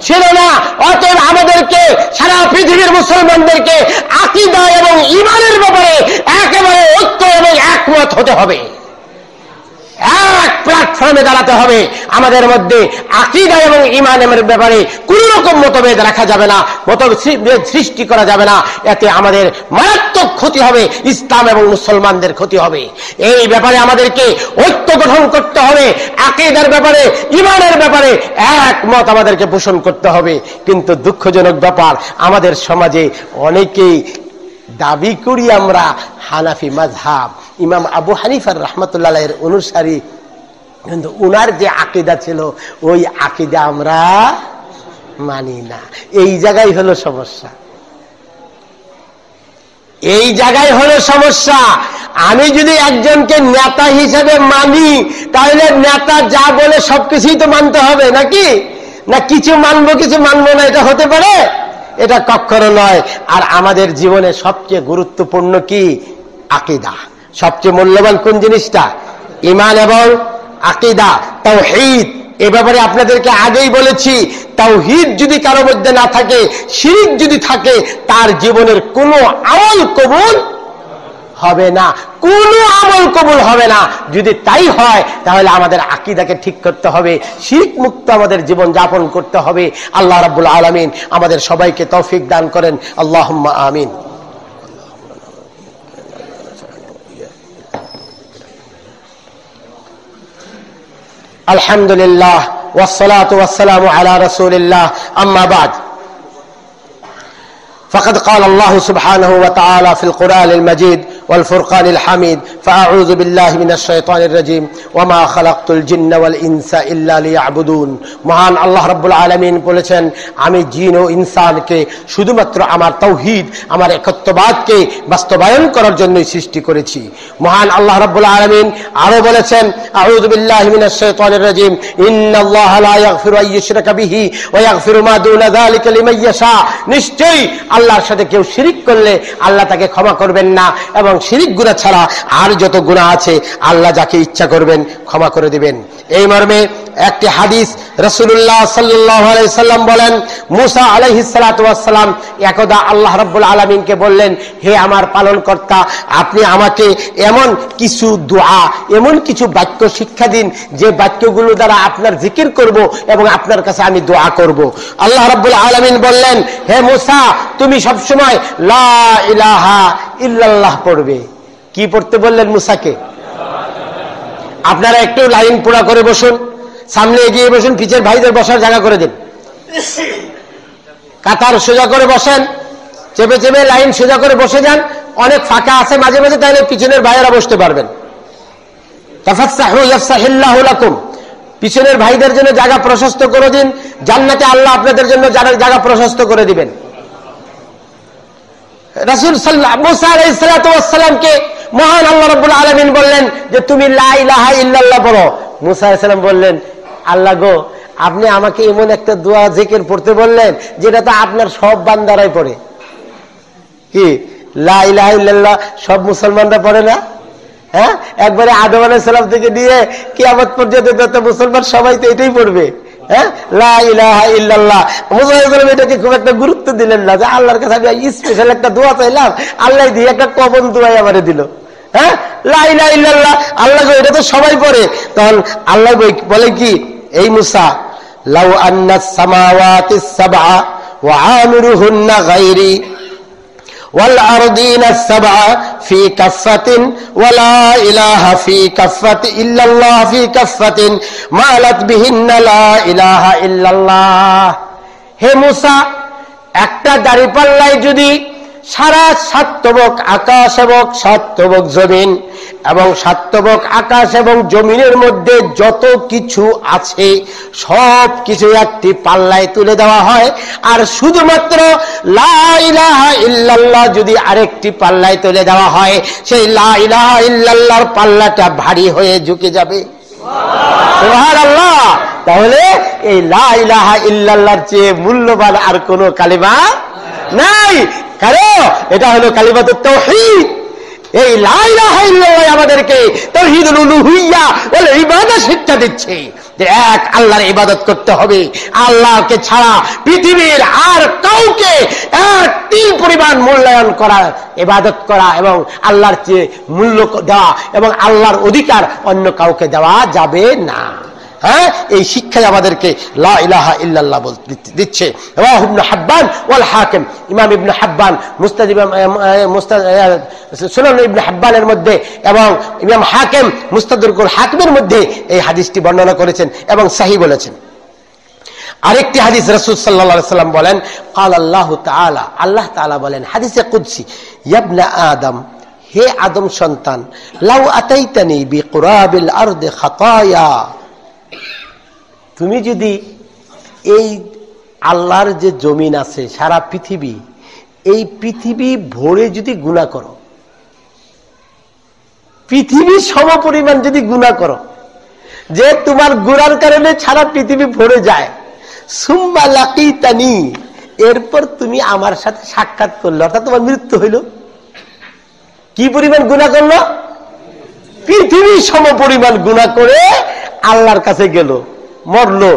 ছিল না। অতএব আমাদেরকে, সারা পৃথিবীর মুসলমানদেরকে আকীদা এবং ঈমানের ব্যাপারে একেবারে ঐক্য এবং একমত হতে হবে, এক প্ল্যাটফর্মে দাঁড়াতে হবে। আমাদের মধ্যে আকীদা এবং ঈমানের ব্যাপারে কোন রকম মতভেদ রাখা যাবে না, মতভেদ সৃষ্টি করা যাবে না। এতে আমাদের মারাত্মক ক্ষতি হবে, ইসলাম এবং মুসলমানদের ক্ষতি হবে। এই ব্যাপারে আমাদেরকে ঐক্য গঠন করতে হবে, আকীদার ব্যাপারে, ঈমানের ব্যাপারে একমত আমাদেরকে পোষণ করতে হবে। কিন্তু দুঃখজনক ব্যাপার, আমাদের সমাজে অনেকেই দাবি করি আমরা হানাফি মাযহাব, ইমাম আবু হানিফার রাহমাতুল্লাহ আলাইহির অনুসারী, কিন্তু উনার যে আকীদা ছিল ওই আকীদা আমরা মানি না। এই জায়গায় হলো সমস্যা, এই জায়গায় হলো সমস্যা। আমি যদি একজনকে নেতা হিসেবে মানি, তাহলে নেতা যা বলে সবকিছুই তো মানতে হবে নাকি? না কিছু মানবো কিছু মানবো না, এটা হতে পারে? এটা কখনো নয়। আর আমাদের জীবনে সবচেয়ে গুরুত্বপূর্ণ কি? আকীদা। সবচেয়ে মূল্যবান কোন জিনিসটা? ঈমান এবং আকীদা, তাওহীদ। এ ব্যাপারে আপনাদেরকে আগেই বলেছি, তাওহীদ যদি কারো মধ্যে না থাকে, শিরক যদি থাকে, তার জীবনের কোনো আমল কবুল হবে না, কোনো আমল কবুল হবে না। যদি তাই হয় তাহলে আমাদের আকীদাকে ঠিক করতে হবে, শিরক মুক্ত আমাদের জীবন যাপন করতে হবে। আল্লাহ রাব্বুল আলামিন আমাদের সবাইকে তৌফিক দান করেন, আল্লাহুম্মা আমিন। আলহামদুলিল্লাহ ওয়াসসালাতু ওয়াসসালামু আলা রাসূলিল্লাহ, আম্মা বা'দ। فقد قال الله سبحانه وتعالى في القرآن المجيد والفرقان الحميد: فأعوذ بالله من الشيطان الرجيم وما خلقت الجن والإنس إلا ليعبدون। মহান আল্লাহ রাব্বুল আলামিন বলেছেন, আমি জিন ও ইনসানকে শুধুমাত্র আমার তাওহীদ, আমার একত্ববাদকে বাস্তবায়ন করার জন্যই সৃষ্টি করেছি। মহান আল্লাহ রাব্বুল আলামিন আরো বলেছেন, আউযু বিল্লাহি মিনাশ শাইতানির রাজীম, ইন্নাল্লাহা লা ইয়াগফিরু আন ইউশরাকা বিহি ওয়া ইয়াগফিরু মা দুনা যালিকা লিমান ইয়াশা। নিশ্চয়ই আল্লাহর সাথে কেউ শিরিক করলে আল্লাহ তাকে ক্ষমা করবেন না, এবং শিরিক গুনাহ ছাড়া আর যত গুনাহ আছে আল্লাহ যাকে ইচ্ছা করবেন ক্ষমা করে দিবেন। এই মর্মে একটি হাদিস, রাসূলুল্লাহ সাল্লাল্লাহু আলাইহি সাল্লাম বলেন, মুসা আলাইহিস সালাতু ওয়াস সালাম একদা আল্লাহ রাব্বুল আলামিনকে বললেন, হে আমার পালনকর্তা, আপনি আমাকে এমন কিছু দোয়া, এমন কিছু বাক্য শিক্ষা দিন যে বাক্যগুলো দ্বারা আপনার জিকির করব এবং আপনার কাছে আমি দোয়া করব। আল্লাহ রাব্বুল আলামিন বললেন, হে মুসা, তুমি সবসময় লা ইলাহা ইল্লাল্লাহ পড়বে। কি পড়তে বললেন মুসাকে? আপনারা একটু লাইন পুরা করে বসুন, সামনে এগিয়ে বসুন, পিছের ভাইদের বসার জায়গা করে দিন, কাতার সোজা করে বসেন, চেপে চেপে লাইন সোজা করে বসে যান। অনেক ফাঁকা আছে মাঝে মাঝে, তাহলে পিছনের ভাইয়েরা বসতে পারবেন। তাফাসসাহু ইয়াফসাহিল্লাহু লাকুম। পিছনের ভাইদের জন্য জায়গা প্রশস্ত করে দিন, জান্নাতে আল্লাহ আপনাদের জন্য জায়গা প্রশস্ত করে দিবেন। রাসূল মুসা আলাইহিস সালাতু ওয়াস সালামকে মহান আল্লাহ রাব্বুল আলামিন বললেন যে তুমি লা ইলাহা ইল্লাল্লাহ পড়ো। মুসা আলাইহিস সালাম বললেন, আল্লাহ গো, আপনি আমাকে এমন একটা দোয়া জিকির পড়তে বললেন যেটা তো আপনার সব বান্দারাই পড়ে। কি লা ইলাহা ইল্লাল্লাহ সব মুসলমানরা পড়ে না? হ্যাঁ, একবারে আদম আলাইহিস সালাম থেকে নিয়ে কিয়ামত পর্যন্ত যত মুসলমান সবাই তো এটাই পড়বে। হ্যাঁ, লা ইলাহা ইল্লাল্লাহ। মুসা আলাইহিস এটাকে খুব একটা গুরুত্ব দিলেন না, যে আল্লাহর কাছে আমি স্পেশাল একটা দোয়া চাইলাম, আল্লাহ দিয়ে একটা কবন দোয়াই আমারে দিল। হ্যাঁ, লা ইলাহা ইল্লাল্লাহ আল্লাহ এটা তো সবাই পড়ে। তখন আল্লাহ বলে কি, এই মুসা, লাউ আন্নাস সামাওয়াতিস সাবআ ওয়া আমিরুহুন্না গায়রি ওয়াল আরদিনা সাবআ ফি কাফফাতিন ওয়া লা ইলাহা ফি কাফফাতি ইল্লাল্লাহ ফি কাফফাতিন মালাত বিহিন্না লা ইলাহা ইল্লাল্লাহ। হে মুসা, একটা দাঁড়িপাল্লায় যদি সারা সাতবক আকাশ এবং সাতবক জমিন এবং সাতবক আকাশ এবং জমিনের মধ্যে যত কিছু আছে সব কিছু একটি পাল্লায় তুলে দেওয়া হয়, আর শুধুমাত্র লা ইলাহা ইল্লাল্লাহ যদি আরেকটি পাল্লায় তুলে দেওয়া হয়, সেই লা ইলাহা ইল্লাল্লাহর পাল্লাটা ভারী হয়ে ঝুঁকে যাবে। সুবহানাল্লাহ। তাহলে এই লা ইলাহা ইল্লাল্লাহর চেয়ে মূল্যবান আর কোন কালিমা নাই। কারণ এটা হলো কালিমাতুত তাওহীদ। এই লা ইলাহা ইল্লাল্লাহ আমাদেরকে তাওহীদুল উলুহিয়্যা ওয়াল ইবাদত শিক্ষা দিচ্ছে, যে এক আল্লাহর ইবাদত করতে হবে। আল্লাহকে ছাড়া পৃথিবীর আর কাউকে এক তিল পরিমাণ মূল্যায়ন করা, ইবাদত করা এবং আল্লাহর চেয়ে মূল্য দেওয়া এবং আল্লাহর অধিকার অন্য কাউকে দেওয়া যাবে না। হ্যাঁ, এই শিক্ষাই আমাদেরকে লা ইলাহা ইল্লাল্লাহ দিচ্ছে। রাওয়াহু ইবনে হিব্বান ওয়াল হাকিম, ইমাম ইবনে হিব্বান সুনান ইবনে হিব্বানের মধ্যে এবং ইমাম হাকিম মুস্তাদরাকুল হাকিমের মধ্যে এই হাদিসটি বর্ণনা করেছেন এবং সহিহ বলেছেন। আরেকটি হাদিস রাসূল সাল্লাল্লাহু আলাইহি ওয়াসাল্লাম বলেন, ক্বাল আল্লাহু তাআলা, আল্লাহ তাআলা বলেন হাদিসে কুদসি, ইয়া ইবনা আদম, হে আদম সন্তান, লাউ আতাইতানি বিকুরাবিল আরদি খাতায়া, তুমি যদি এই আল্লাহর যে জমিন আছে সারা পৃথিবী, এই পৃথিবী ভরে যদি গুনাহ করো, পৃথিবী সমপরিমাণ যদি গুনাহ করো, যে তোমার গুনার কারণে সারা পৃথিবী ভরে যায়, সুম্মা লাকিতানি, এরপর তুমি আমার সাথে সাক্ষাৎ করলো, অর্থাৎ তোমার মৃত্যু হইল, কি পরিমাণ গুনাহ করলো? পৃথিবী সমপরিমাণ গুনাহ করে আল্লাহর কাছে গেল, মরলো।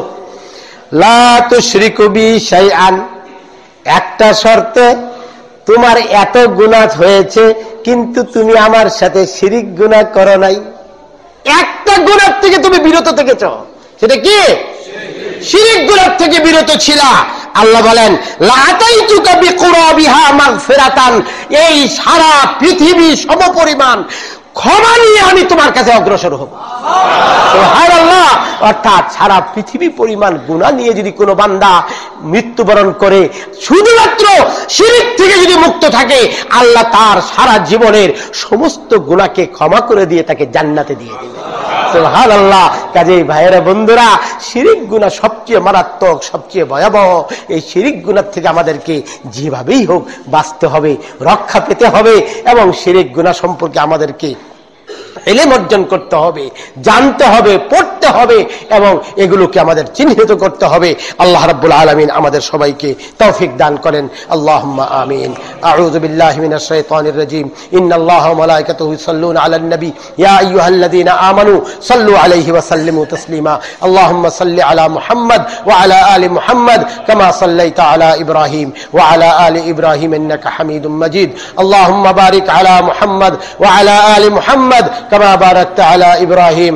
লা তুশরিকু বি শাইআন, একটা শর্তে, তোমার এত গুনাহ হয়েছে কিন্তু তুমি আমার সাথে শিরিক গুনাহ করো নাই। একটা গুনাহ থেকে তুমি বিরত থেকেছ, সেটা কি? শিরিক গুনাহ থেকে বিরত ছিলা। আল্লাহ বলেন, লা আতাইতুকা বিকুরাবিহা মাগফিরাতান, এই সারা পৃথিবী সমপরিমাণ ক্ষমা নিয়ে আমি তোমার কাছে অগ্রসর হব। সুবহানাল্লাহ। অর্থাৎ সারা পৃথিবী পরিমাণ গুনাহ নিয়ে যদি কোনো বান্দা মৃত্যুবরণ করে, শুধুমাত্র শিরক থেকে যদি মুক্ত থাকে, আল্লাহ তার সারা জীবনের সমস্ত গুনাহকে ক্ষমা করে দিয়ে তাকে জান্নাতে দিয়ে দেবে। সুবহানাল্লাহ। কাজেই ভাইয়েরা, বন্ধুরা, শিরক গুনাহ সবচেয়ে মারাত্মক, সবচেয়ে ভয়াবহ। এই শিরক গুনাহ থেকে আমাদেরকে যেভাবেই হোক বাঁচতে হবে, রক্ষা পেতে হবে এবং শিরক গুনাহ সম্পর্কে আমাদেরকে ইলম অর্জন করতে হবে, জানতে হবে, পড়তে হবে এবং এগুলোকে আমাদের চিহ্নিত করতে হবে। আল্লাহ রাব্বুল আলামিন আমাদের সবাইকে তৌফিক দান করেন। আল্লাহুম্মা আমিন। আউযু বিল্লাহি মিনাশ শাইতানির রাজীম। ইন্নাল্লাহা ওয়া মালাইকাতুহু ইউসাল্লুনা আলান নবী ইয়া আইয়ুহাল্লাযীনা আমানু সাল্লু আলাইহি ওয়া সাল্লিমু তাসলিমা। আল্লাহুম্মা সাল্লি আলা মুহাম্মাদ ওয়া আলা আলি মুহাম্মাদ কামা সাল্লাইতা আলা ইব্রাহিম ওয়া আলা আলি ইব্রাহিম ইন্নাকা হামিদুম মাজিদ। আল্লাহুম্মা বারিক আলা মুহাম্মাদ ওয়া আলা আলি মুহাম্মাদ كما باركت على إبراهيم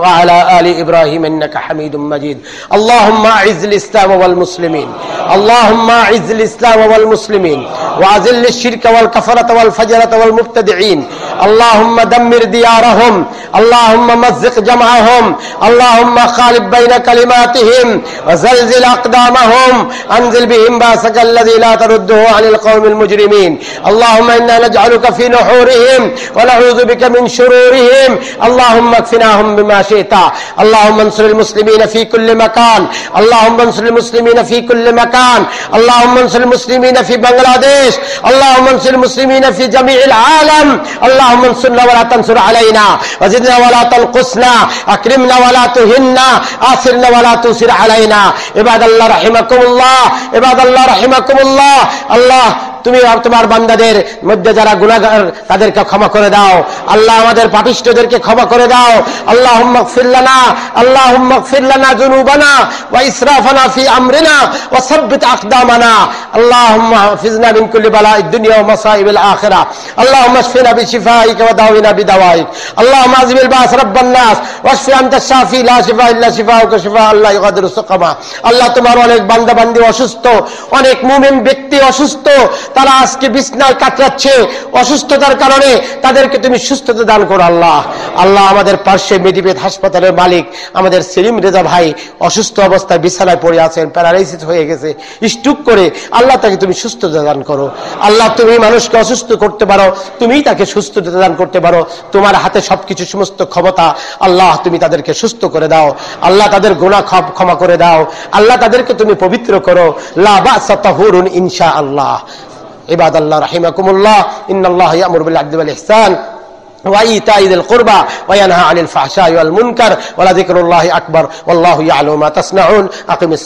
وعلى آل إبراهيم إنك حميد مجيد. اللهم أعز الإسلام والمسلمين، اللهم أعز الإسلام والمسلمين وأذل الشرك والكفرة والفجرة والمبتدعين. اللهم دمر ديارهم، اللهم مزق جمعهم، اللهم خالف بين كلماتهم وزلزل أقدامهم، أنزل بهم بأسك الذي لا ترده عن القوم المجرمين. اللهم إنا نجعلك في نحورهم ونعوذ بك من شرورهم. اللهم اكفناهم بما شئت. اللهم انصر المسلمين في كل مكان، اللهم انصر المسلمين في كل مكان، اللهم انصر المسلمين في بنغلاديش، اللهم انصر المسلمين في جميع العالم. اللهم انصرنا ولا تنصر علينا، وزدنا ولا تنقصنا، اكرمنا ولا تهنا، آثرنا ولا تؤثر علينا. عباد الله رحمكم الله، عباد الله رحمكم الله. الله তুমি তোমার বান্দাদের মধ্যে যারা গুনাহগার তাদেরকে ক্ষমা করে দাও আল্লাহ, আমাদের পাপিষ্ঠদেরকে ক্ষমা করে দাও। আল্লাহুম্মা গফির লানা, আল্লাহুম্মা গফির লানা যুনুবানা ওয়া ইসরাফানা ফি আমরিনা ওয়া সাব্বিত আকদামানা। আল্লাহুম্মা হাফিজনা মিন কুল্লি বালাইদ দুনিয়া ওয়া মাসাইবিল আখিরাহ। আল্লাহুম্মা ইশফিনা বিশিফাইকা ওয়া দাওিনা বিদাওয়াইক। আল্লাহুম্মা আযিবিল বাস রাব্বান নাস ওয়াশফি আনতা শাফি লা শিফা ইল্লা শিফাউকা শিফাআন লা ইগাদিরু সাকামা। আল্লাহ, তোমার অনেক বান্দা বান্দি অসুস্থ, অনেক মুমিন ব্যক্তি অসুস্থ, তারা আজকে বিছনায় কাতরাচ্ছে অসুস্থতার কারণে, তাদেরকে তুমি সুস্থতা দান করো আল্লাহ। আল্লাহ, আমাদের পার্শ্বে মেডিপেথ হাসপাতালের মালিক আমাদের সেলিম রেজা ভাই অসুস্থ অবস্থায় বিছানায় পড়ে আছেন, প্যারালাইসিস হয়ে গেছে স্ট্রোক করে। আল্লাহ, তাকে তুমি সুস্থতা দান করো আল্লাহ। তুমি মানুষকে অসুস্থ করতে পারো, তুমিই তাকে সুস্থতা দান করতে পারো, তোমার হাতে সবকিছু সমস্ত ক্ষমতা। আল্লাহ, তুমি তাদেরকে সুস্থ করে দাও আল্লাহ, তাদের গুনাহ ক্ষমা করে দাও আল্লাহ, তাদেরকে তুমি পবিত্র করো। লা বা'সা তাহুরুন ইনশাআল্লাহ। ইবাদাল্লাহ রাহিমাকুমুল্লাহ, ইন্নাল্লাহা ইয়া'মুরু বিল আদলি ওয়াল ইহসান ওয়া ইতা'i যিল কুরবা ওয়া ইয়ানহা আনিল ফাহশা'i ওয়াল মুনকার ওয়া লাযিকরুল্লাহি আকবার ওয়াল্লাহু ইয়া'লামু মা তাসনাউন। আকিমিস